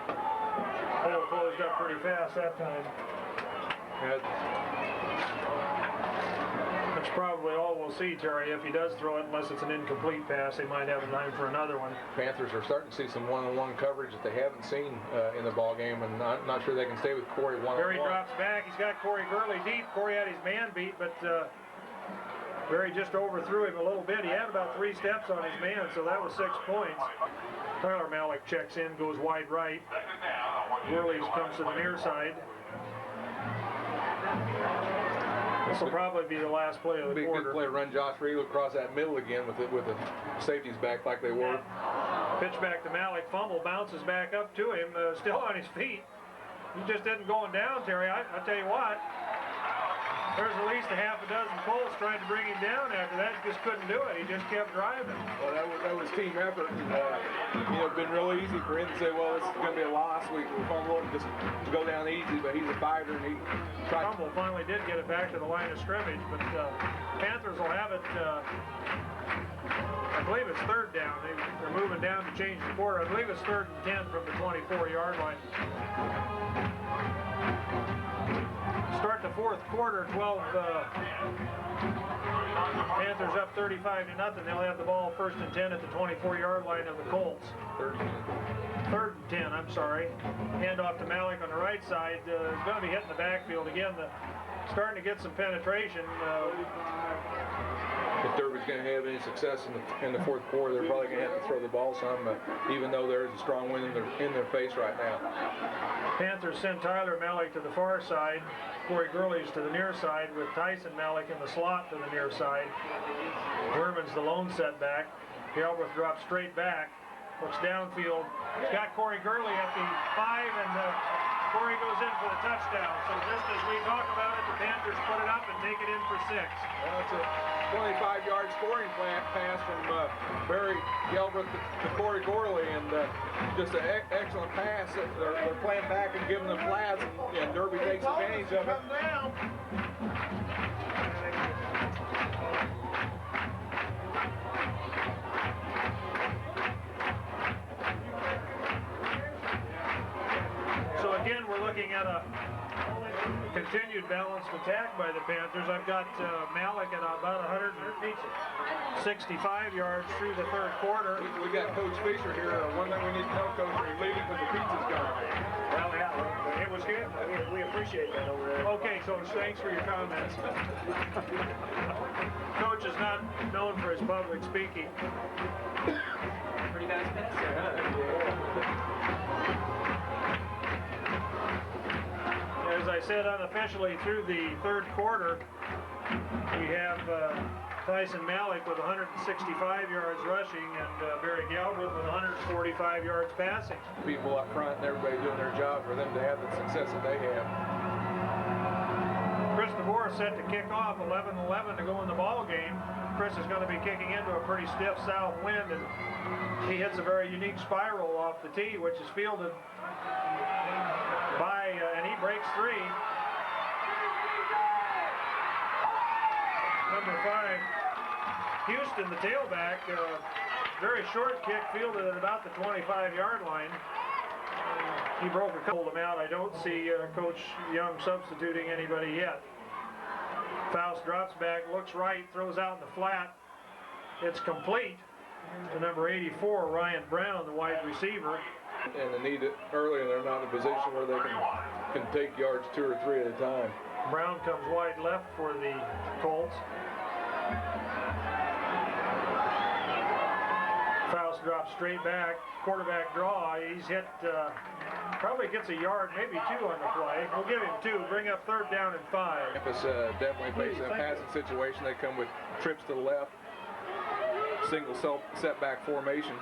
hole closed up pretty fast that time. Much That's probably all we'll see, Terry, if he does throw it, unless it's an incomplete pass. They might have time for another one. Panthers are starting to see some one-on-one coverage that they haven't seen in the ball game, and not sure they can stay with Corey one-on-one. Barry drops back. He's got Corey Gurley deep. Corey had his man beat, but Barry just overthrew him a little bit. He had about 3 steps on his man, so that was 6 points. Tyler Malik checks in, goes wide right. Gurley comes to the near side. This will probably be the last play of the quarter. Be a good play to run Josh Regal across that middle again with the safeties back like they were. Pitch back to Malik, fumble, bounces back up to him, still on his feet. He just isn't going down, Terry. I'll tell you what. There's at least a half a dozen Colts trying to bring him down after that. Just couldn't do it. He just kept driving. Well, that was team effort. It'd been real easy for him to say, well, this is going to be a loss. We fumble and just go down easy, but he's a fighter, and he tried. Fumble finally did get it back to the line of scrimmage, but Panthers will have it. I believe it's 3rd down. They're moving down to change the quarter. I believe it's 3rd and 10 from the 24-yard line. Start the 4th quarter, 12. Panthers up 35-0. They'll have the ball 1st and 10 at the 24-yard line of the Colts. 3rd and 10, I'm sorry. Hand off to Malik on the right side. He's going to be hitting the backfield again. Starting to get some penetration. If Derby's going to have any success in the 4th quarter, they're probably going to have to throw the ball some, even though there is a strong wind in their face right now. Panthers send Tyler Malik to the far side. Corey Gurley's to the near side with Tyson Malik in the slot to the near side. Herman's the lone setback. Galbraith drops straight back. Looks downfield. He's got Corey Gurley at the 5, and Corey goes in for the touchdown. So just as we talk about it, the Panthers put it up and take it in for 6. Well, it's a 25-yard scoring pass from Barry Galbraith to Corey Gurley, and just an excellent pass. They're playing back and giving them flats, and Derby takes advantage of it. Come down. So again, we're looking at a continued balanced attack by the Panthers. I've got Malik at about 165 yards through the 3rd quarter. We got Coach Fisher here. One thing we need to know, Coach, are you leaving when the pizza's gone? Well, yeah, it was good. We appreciate that over there. Okay, Coach, thanks for your comments. Coach is not known for his public speaking. Pretty nice pass there, huh? As I said, unofficially through the 3rd quarter, we have Tyson Malik with 165 yards rushing and Barry Galbraith with 145 yards passing. People up front and everybody doing their job for them to have the success that they have. Chris DeBoer set to kick off, 11-11 to go in the ball game. Chris is going to be kicking into a pretty stiff south wind, and he hits a very unique spiral off the tee, which is fielded by, and he breaks 3. Number 5, Houston, the tailback, very short kick, fielded at about the 25-yard line. He broke a couple of them out. I don't see Coach Young substituting anybody yet. Faust drops back, looks right, throws out in the flat. It's complete to number 84, Ryan Brown, the wide receiver. And they need it early, and they're not in a position where they can take yards 2 or 3 at a time. Brown comes wide left for the Colts. Faust drops straight back, quarterback draw. He's hit, probably gets a yard, maybe 2 on the play. We'll give him 2, bring up 3rd down and 5. Memphis definitely facing a passing situation. They come with trips to the left, single setback formation.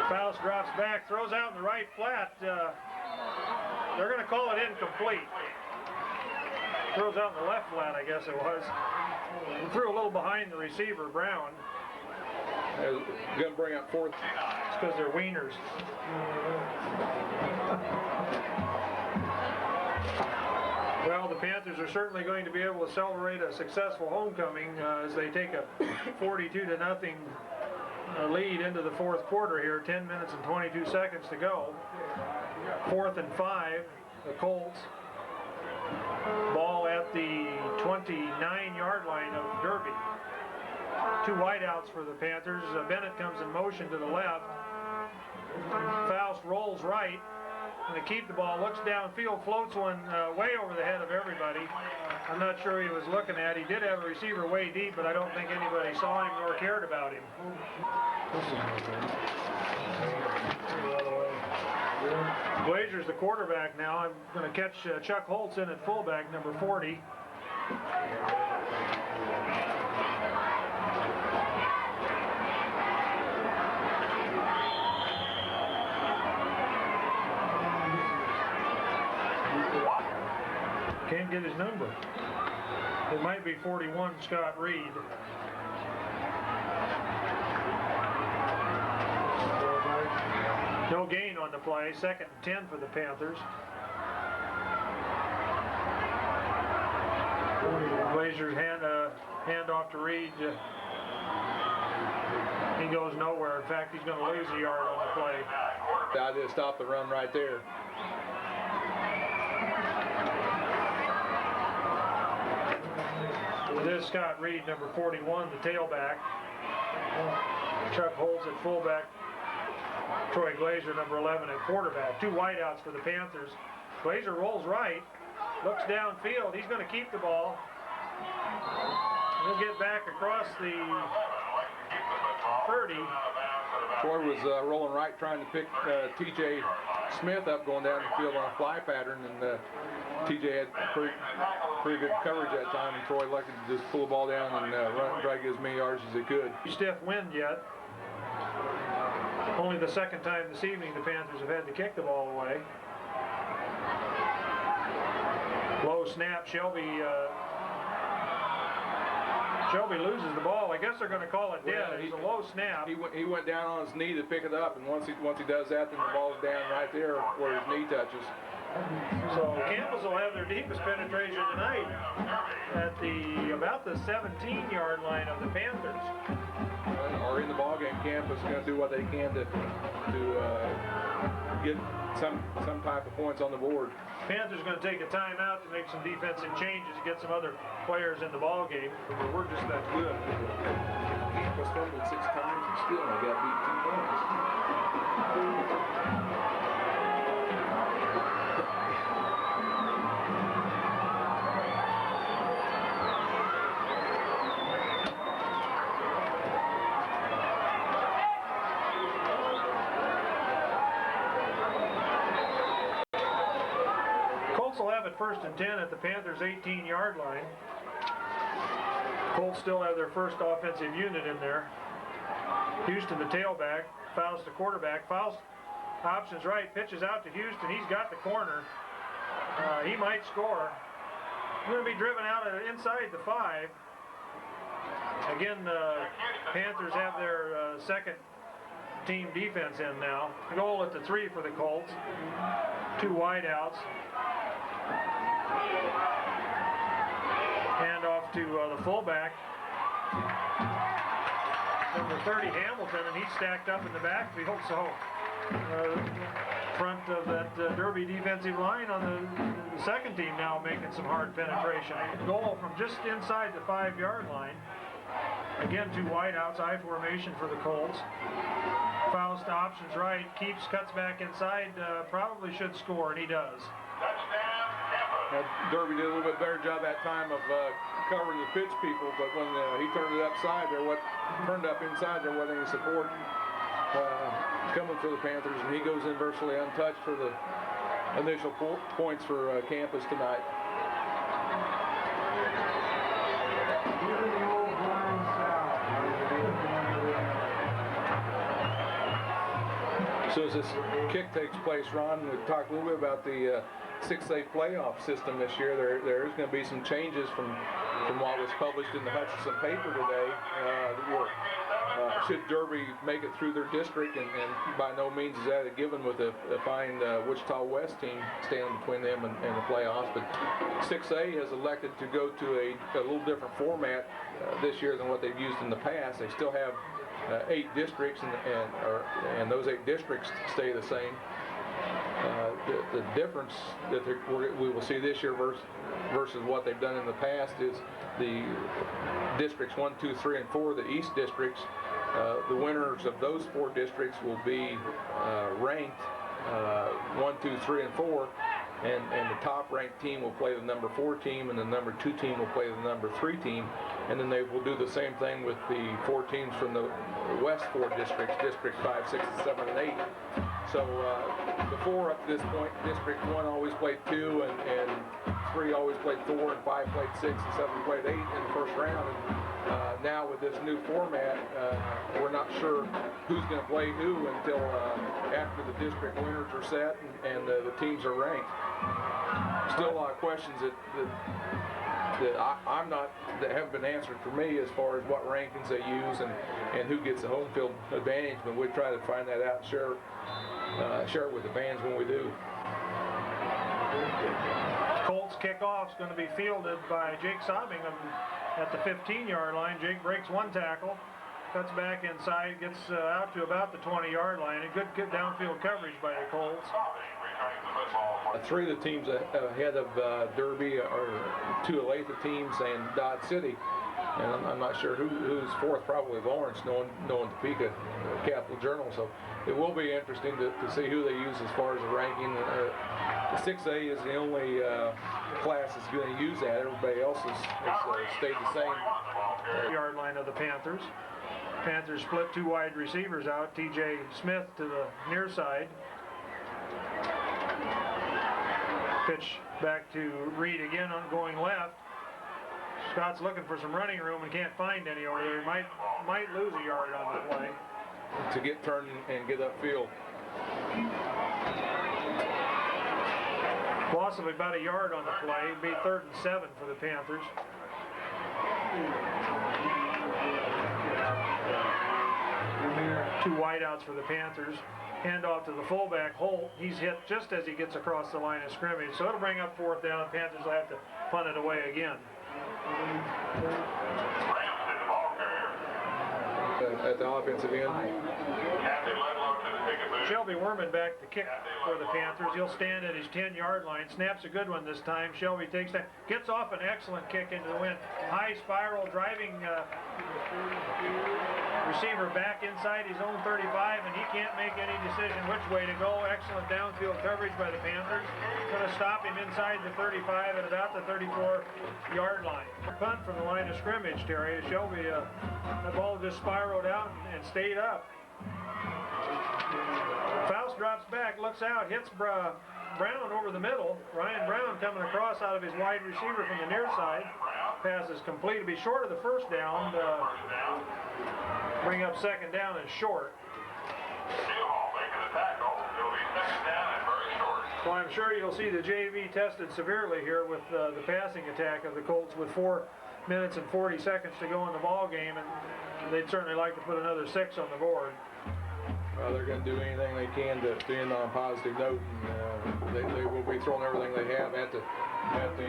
Faust drops back, throws out in the right flat. They're going to call it incomplete. Throws out in the left flat, I guess it was. He threw a little behind the receiver, Brown. Going to bring up 4th. It's because they're wieners. Well, the Panthers are certainly going to be able to celebrate a successful homecoming as they take a 42-0 lead into the 4th quarter here. 10 minutes and 22 seconds to go. 4th and 5, the Colts. Ball at the 29-yard line of Derby. 2 wideouts for the Panthers. Bennett comes in motion to the left. Faust rolls right. Going to keep the ball, looks downfield, floats one way over the head of everybody. I'm not sure he was looking at. He did have a receiver way deep, but I don't think anybody saw him nor cared about him. Glazer's the quarterback now. I'm going to catch Chuck Holtz in at fullback, number 40. Can't get his number. It might be 41, Scott Reed. No gain on the play. 2nd and 10 for the Panthers. Glazer's hand off to Reed. He goes nowhere. In fact, he's going to lose a yard on the play. The idea to stop the run right there. This is Scott Reed, number 41, the tailback. Chuck Holtz at fullback. Troy Glazer, number 11, at quarterback. 2 wideouts for the Panthers. Glazer rolls right, looks downfield. He's going to keep the ball. He'll get back across the 30. Troy was rolling right, trying to pick T.J. Smith up going down the field on a fly pattern, and T.J. had pretty good coverage that time, and Troy elected to just pull the ball down and run, try to get as many yards as he could. Stiff wind yet. Only the 2nd time this evening the Panthers have had to kick the ball away. Low snap. Shelby loses the ball. I guess they're going to call it dead. Well, It's a low snap. He went down on his knee to pick it up, and once he does that, then the ball's down right there where his knee touches. So Campus will have their deepest penetration tonight at about the 17-yard line of the Panthers. Or in the ballgame, Campus is going to do what they can to get some type of points on the board. Panthers going to take a timeout to make some defensive changes, get some other players in the ballgame. We're just that good. Campus fumbled 6 times and still they got beat 2 points. Will have it 1st and 10 at the Panthers' 18-yard line. Colts still have their first offensive unit in there. Houston, the tailback. Faust, the quarterback. Faust options right, pitches out to Houston. He's got the corner. He might score. He's going to be driven out inside the 5. Again, the Panthers have their 2nd team defense in now. Goal at the 3 for the Colts. 2 wideouts. Hand off to the fullback, number 30, Hamilton, and he's stacked up in the backfield. So front of that Derby defensive line on the 2nd team now making some hard penetration. Goal from just inside the 5-yard line. Again, 2 wideouts, I formation for the Colts. Faust options right, cuts back inside, probably should score, and he does. Derby did a little bit better job that time of covering the pitch people, but when he turned it upside, turned up inside, there wasn't any support coming for the Panthers, and he goes in virtually untouched for the initial points for Campus tonight. So as this kick takes place, Ron, we talked a little bit about the 6A playoff system this year. There is going to be some changes from what was published in the Hutchinson paper today. Should Derby make it through their district, and by no means is that a given with a fine Wichita West team standing between them and the playoffs. But 6A has elected to go to a little different format this year than what they've used in the past. They still have 8 districts, and those 8 districts stay the same. the difference that we will see this year versus what they've done in the past is the districts 1, 2, 3, and 4, the East districts. The winners of those 4 districts will be ranked 1, 2, 3, and 4, and the top ranked team will play the number 4 team, and the number 2 team will play the number 3 team, and then they will do the same thing with the 4 teams from the West 4 districts, District 5, 6, 7, and 8. So before up to this point, District 1 always played 2, and 3 always played 4, and 5 played 6, and 7 played 8 in the first round. And now with this new format, we're not sure who's going to play who until after the district winners are set and the teams are ranked. Still a lot of questions that haven't been answered for me as far as what rankings they use and who gets the home field advantage, but we try to find that out and share it with the fans when we do. Colts kickoff is going to be fielded by Jake Sobbingham at the 15-yard line. Jake breaks 1 tackle, cuts back inside, gets out to about the 20-yard line. A good downfield coverage by the Colts. 3 of the teams ahead of Derby are 2 Olathe teams and Dodge City. And I'm not sure who's 4th, probably Lawrence, knowing Topeka Capital Journal. So it will be interesting to see who they use as far as the ranking. The 6A is the only class that's going to use that. Everybody else has stayed the same. Yard line of the Panthers. Panthers split 2 wide receivers out. TJ Smith to the near side. Pitch back to Reed again on going left. Scott's looking for some running room and can't find any over there. Might lose a yard on the play. To get turned and get upfield. Loss of about a yard on the play. It'd be 3rd and 7 for the Panthers. Two wideouts for the Panthers. Handoff to the fullback, Holt. He's hit just as he gets across the line of scrimmage. So it'll bring up 4th down. Panthers will have to punt it away again. At the offensive end. Shelby Werman back to kick for the Panthers. He'll stand at his 10-yard line. Snaps a good one this time. Shelby takes that. Gets off an excellent kick into the wind. High spiral driving receiver back inside his own 35, and he can't make any decision which way to go. Excellent downfield coverage by the Panthers. Going to stop him inside the 35 at about the 34-yard line. Punt from the line of scrimmage, Terry. Shelby, the ball just spiraled out and stayed up. Faust drops back, looks out, hits Brown over the middle. Ryan Brown coming across out of his wide receiver from the near side. Pass is complete. It'll be short of the first down. Bring up 2nd down and short. So I'm sure you'll see the JV tested severely here with the passing attack of the Colts with 4 minutes and 40 seconds to go in the ball game, and they'd certainly like to put another 6 on the board. They're going to do anything they can to end on a positive note, and they will be throwing everything they have at the Panthers.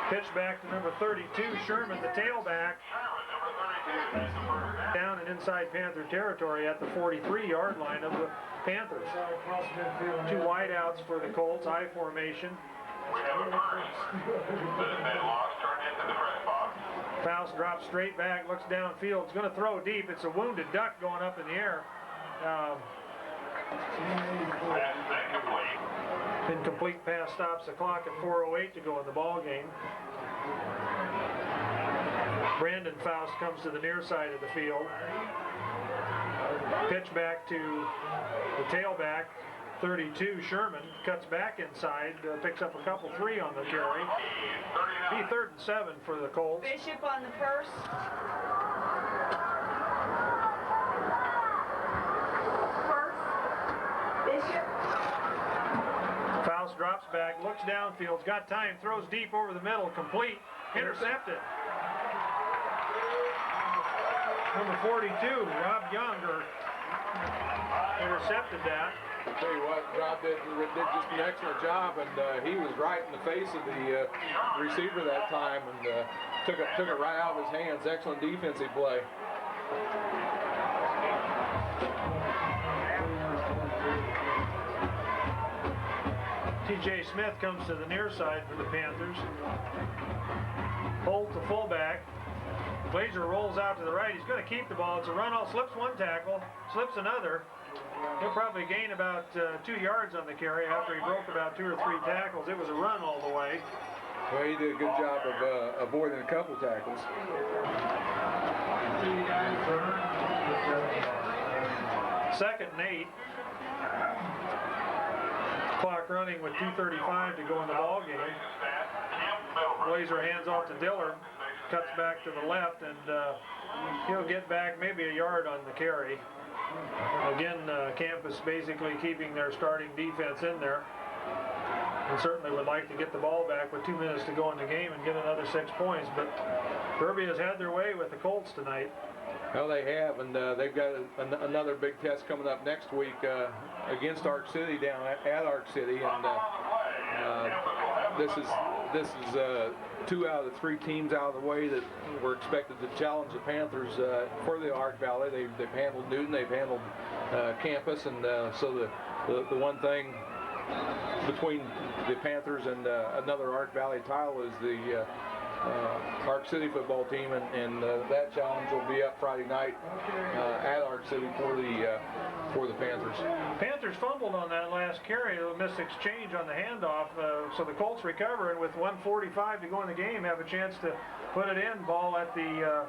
Pitch back to number 32, Sherman, the tailback. Down and inside Panther territory at the 43-yard line of the Panthers. 2 wideouts for the Colts, I formation. Faust drops straight back, looks downfield. It's going to throw deep. It's a wounded duck going up in the air. Incomplete pass stops the clock at 4:08 to go in the ball game. Brandon Faust comes to the near side of the field. Pitch back to the tailback, 32, Sherman, cuts back inside, picks up a couple, 3 on the carry. Be 3rd and 7 for the Colts. Bishop on the first. Bishop. Faust drops back, looks downfield, got time, throws deep over the middle, complete, intercepted. Number 42, Rob Younger, intercepted that. I'll tell you what, Rob did just an excellent job, and he was right in the face of the receiver that time, and took it right out of his hands. Excellent defensive play. T.J. Smith comes to the near side for the Panthers. Holt, the fullback. Glazer rolls out to the right. He's going to keep the ball. It's a run all. Slips one tackle, slips another. He'll probably gain about 2 yards on the carry after he broke about 2 or 3 tackles. It was a run all the way. Well, he did a good job of avoiding a couple tackles. Second and 8. Clock running with 2:35 to go in the ball game. Glazer hands off to Dillard, cuts back to the left, and he'll get back maybe a yard on the carry. Again, Campus basically keeping their starting defense in there, and certainly would like to get the ball back with 2 minutes to go in the game and get another 6 points. But Derby has had their way with the Colts tonight. Well, they have, and they've got another big test coming up next week against Ark City down at Ark City, and this is 2 out of the 3 teams out of the way that were expected to challenge the Panthers for the Ark Valley. They've handled Newton, they've handled Campus, and so the one thing between the Panthers and another Ark Valley title is the Ark City football team, and that challenge will be up Friday night at Ark City for the Panthers. Panthers fumbled on that last carry, a missed exchange on the handoff, so the Colts recover, and with 1:45 to go in the game have a chance to put it in. Ball at the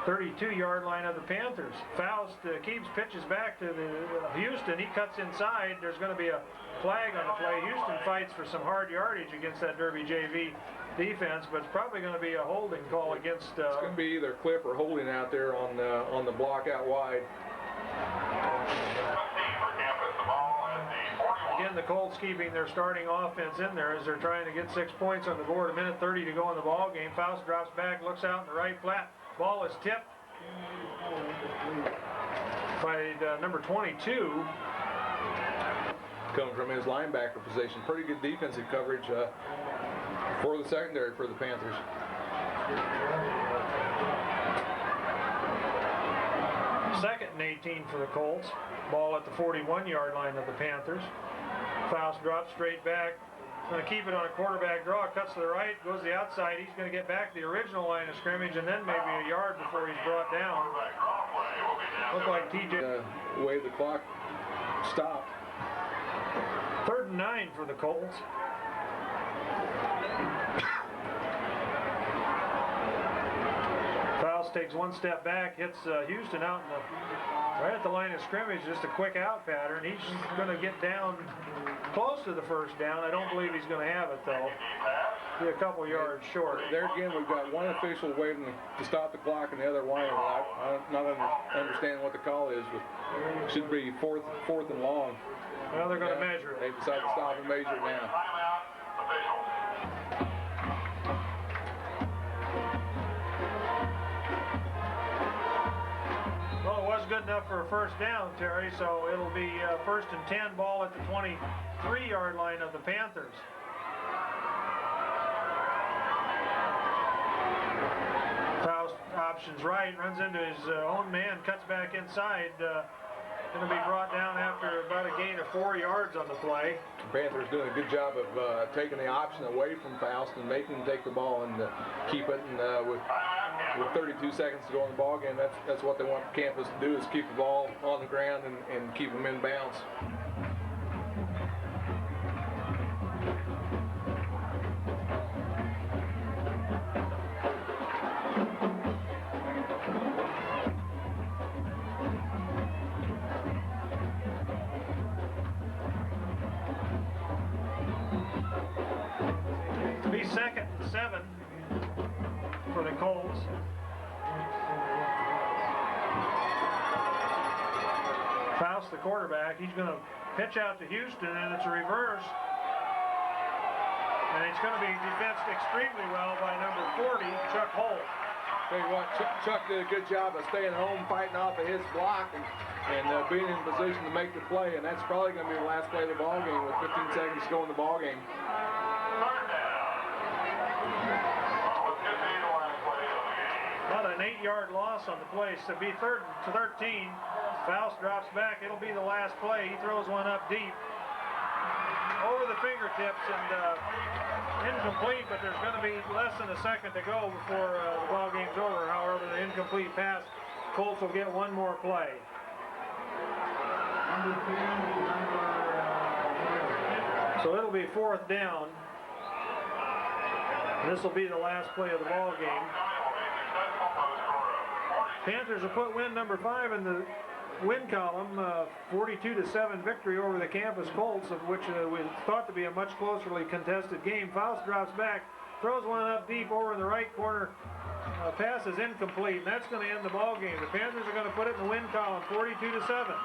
32-yard line of the Panthers. Faust keeps pitches back to the Houston. He cuts inside. There's going to be a flag on the play. Houston fights for some hard yardage against that Derby JV defense, but it's probably going to be a holding call against. It's going to be either clip or holding out there on the block out wide. Again, the Colts keeping their starting offense in there as they're trying to get 6 points on the board. 1:30 to go in the ball game. Faust drops back, looks out in the right flat. Ball is tipped by number 22. Coming from his linebacker position. Pretty good defensive coverage for the secondary for the Panthers. Second and 18 for the Colts. Ball at the 41-yard line of the Panthers. Faust drops straight back. Going to keep it on a quarterback draw. Cuts to the right, goes to the outside. He's going to get back to the original line of scrimmage and then maybe a yard before he's brought down. Looked like TJ. Way the clock stopped. 3rd and 9 for the Colts. Faust takes 1 step back, hits Houston out right at the line of scrimmage. Just a quick out pattern. He's going to get down close to the first down. I don't believe he's going to have it though. Be a couple yards short. There again, we've got one official waiting to stop the clock, and the other one. I'm not understanding what the call is, but it should be fourth and long. Well, they're going to measure it. They decided to stop and measure it now. Well, it was good enough for a first down, Terry, so it'll be 1st and 10, ball at the 23-yard line of the Panthers. Faust options right, runs into his own man, cuts back inside. Going to be brought down after about a gain of 4 yards on the play. The Panthers doing a good job of taking the option away from Faust and making him take the ball and keep it. And with 32 seconds to go in the ball game, that's what they want Campus to do, is keep the ball on the ground and keep them in bounds. It'll be 2nd and 7 for the Colts. Faust, the quarterback, he's going to pitch out to Houston, and it's a reverse. And it's going to be defensed extremely well by number 40, Chuck Holt. Tell you what, Chuck did a good job of staying home, fighting off of his block, and being in position to make the play. And that's probably going to be the last play of the ball game with 15 seconds to go in the ball game. About an 8-yard loss on the play, so it'll be 3rd and 13. Faust drops back. It'll be the last play. He throws one up deep. over the fingertips and incomplete, but there's going to be less than a second to go before the ball game's over. However, the incomplete pass, Colts will get one more play. So it'll be 4th down. This will be the last play of the ball game. Panthers will put win number 5 in the win column, 42-7 victory over the campus Colts, of which was thought to be a much closerly contested game. Faust drops back, throws one up deep over in the right corner. Pass is incomplete, and that's going to end the ball game. The Panthers are going to put it in the win column, 42-7.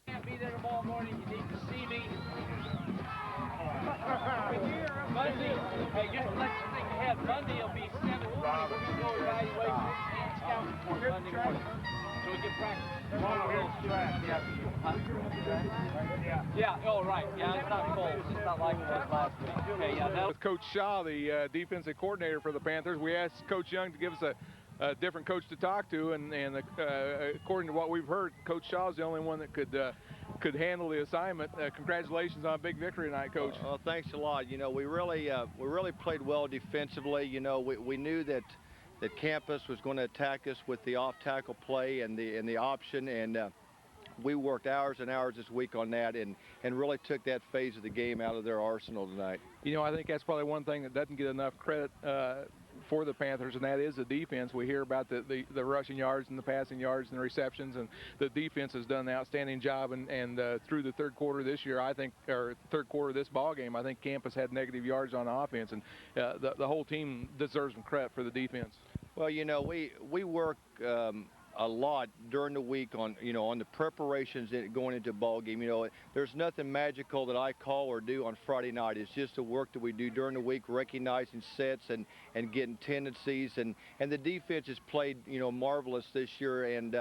Can't be there tomorrow morning. You need to see me. Monday, hey, just let you think ahead. Monday will be 7:20. We're going to go evaluate and scout for Monday morning. So we can practice. Yeah, all right. Yeah, it's not cold. It's not like it was last week. Okay, yeah. With Coach Shaw, the defensive coordinator for the Panthers, we asked Coach Young to give us a different coach to talk to, and according to what we've heard, Coach Shaw is the only one that could handle the assignment. Congratulations on a big victory tonight, Coach. Well, thanks a lot. You know, we really played well defensively. You know, we knew that campus was going to attack us with the off-tackle play and the option, and we worked hours and hours this week on that, and really took that phase of the game out of their arsenal tonight. You know, I think that's probably one thing that doesn't get enough credit for the Panthers, and that is the defense. We hear about the rushing yards and the passing yards and the receptions, and the defense has done an outstanding job. And through the third quarter this year, I think, or third quarter of this ball game, I think campus had negative yards on offense, and the whole team deserves some credit for the defense. Well, you know, we work a lot during the week on the preparations going into ball game. You know, there's nothing magical that I call or do on Friday night. It's just the work that we do during the week, recognizing sets and getting tendencies, and the defense has played marvelous this year, and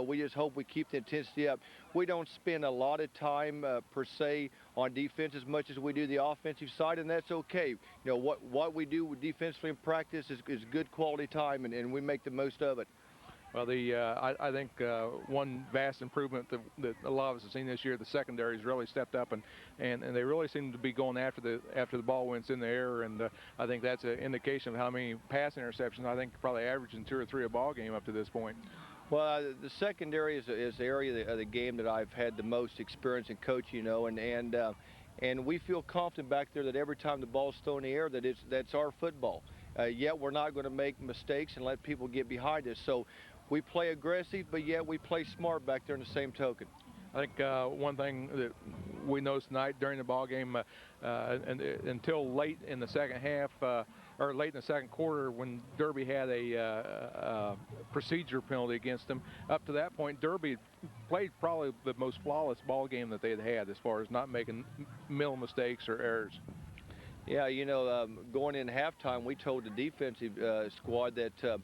we just hope we keep the intensity up. We don't spend a lot of time per se on defense as much as we do the offensive side, and that's okay. You know, what we do defensively in practice is good quality time, and we make the most of it. Well, I think one vast improvement that a lot of us have seen this year, the secondary has really stepped up, and they really seem to be going after the ball when it's in the air, and I think that's an indication of how many pass interceptions. I think probably averaging 2 or 3 a ball game up to this point. Well, the secondary is the area of the game that I've had the most experience in coaching, and we feel confident back there that every time the ball's thrown in the air, that's our football. Yet we're not going to make mistakes and let people get behind us. So we play aggressive, but yet we play smart back there in the same token. I think one thing that we noticed tonight during the ball game, until late in the second half, or late in the second quarter, when Derby had a procedure penalty against them, up to that point, Derby played probably the most flawless ball game that they'd had as far as not making mental mistakes or errors. Yeah, going in halftime, we told the defensive squad that I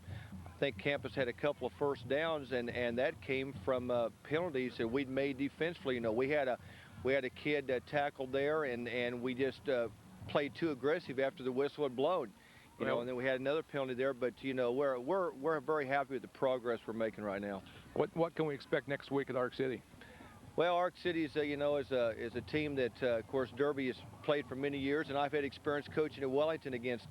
think campus had a couple of first downs, and that came from penalties that we'd made defensively. We had a kid tackled there, and we just played too aggressive after the whistle had blown. And then we had another penalty there. But we're very happy with the progress we're making right now. What can we expect next week at Ark City? Well, Ark City is a team that, of course, Derby has played for many years, and I've had experience coaching at Wellington against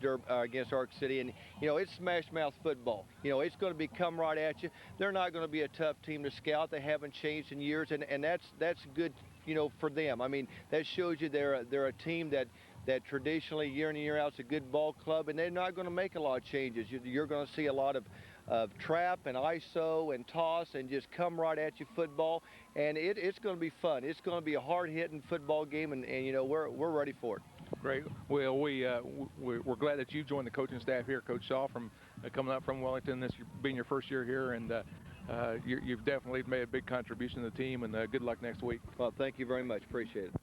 Ark City, and it's smash mouth football. It's going to be come right at you. They're not going to be a tough team to scout. They haven't changed in years, and that's good, for them. I mean, that shows you they're a team that traditionally year in and year out is a good ball club, and they're not going to make a lot of changes. You're going to see a lot of trap and ISO and toss and just come right at you football, and it's going to be fun. It's going to be a hard-hitting football game, and we're ready for it. Great. Well, we're glad that you've joined the coaching staff here, Coach Shaw, from coming up from Wellington, this being your first year here, and you've definitely made a big contribution to the team, and good luck next week. Well, thank you very much. Appreciate it.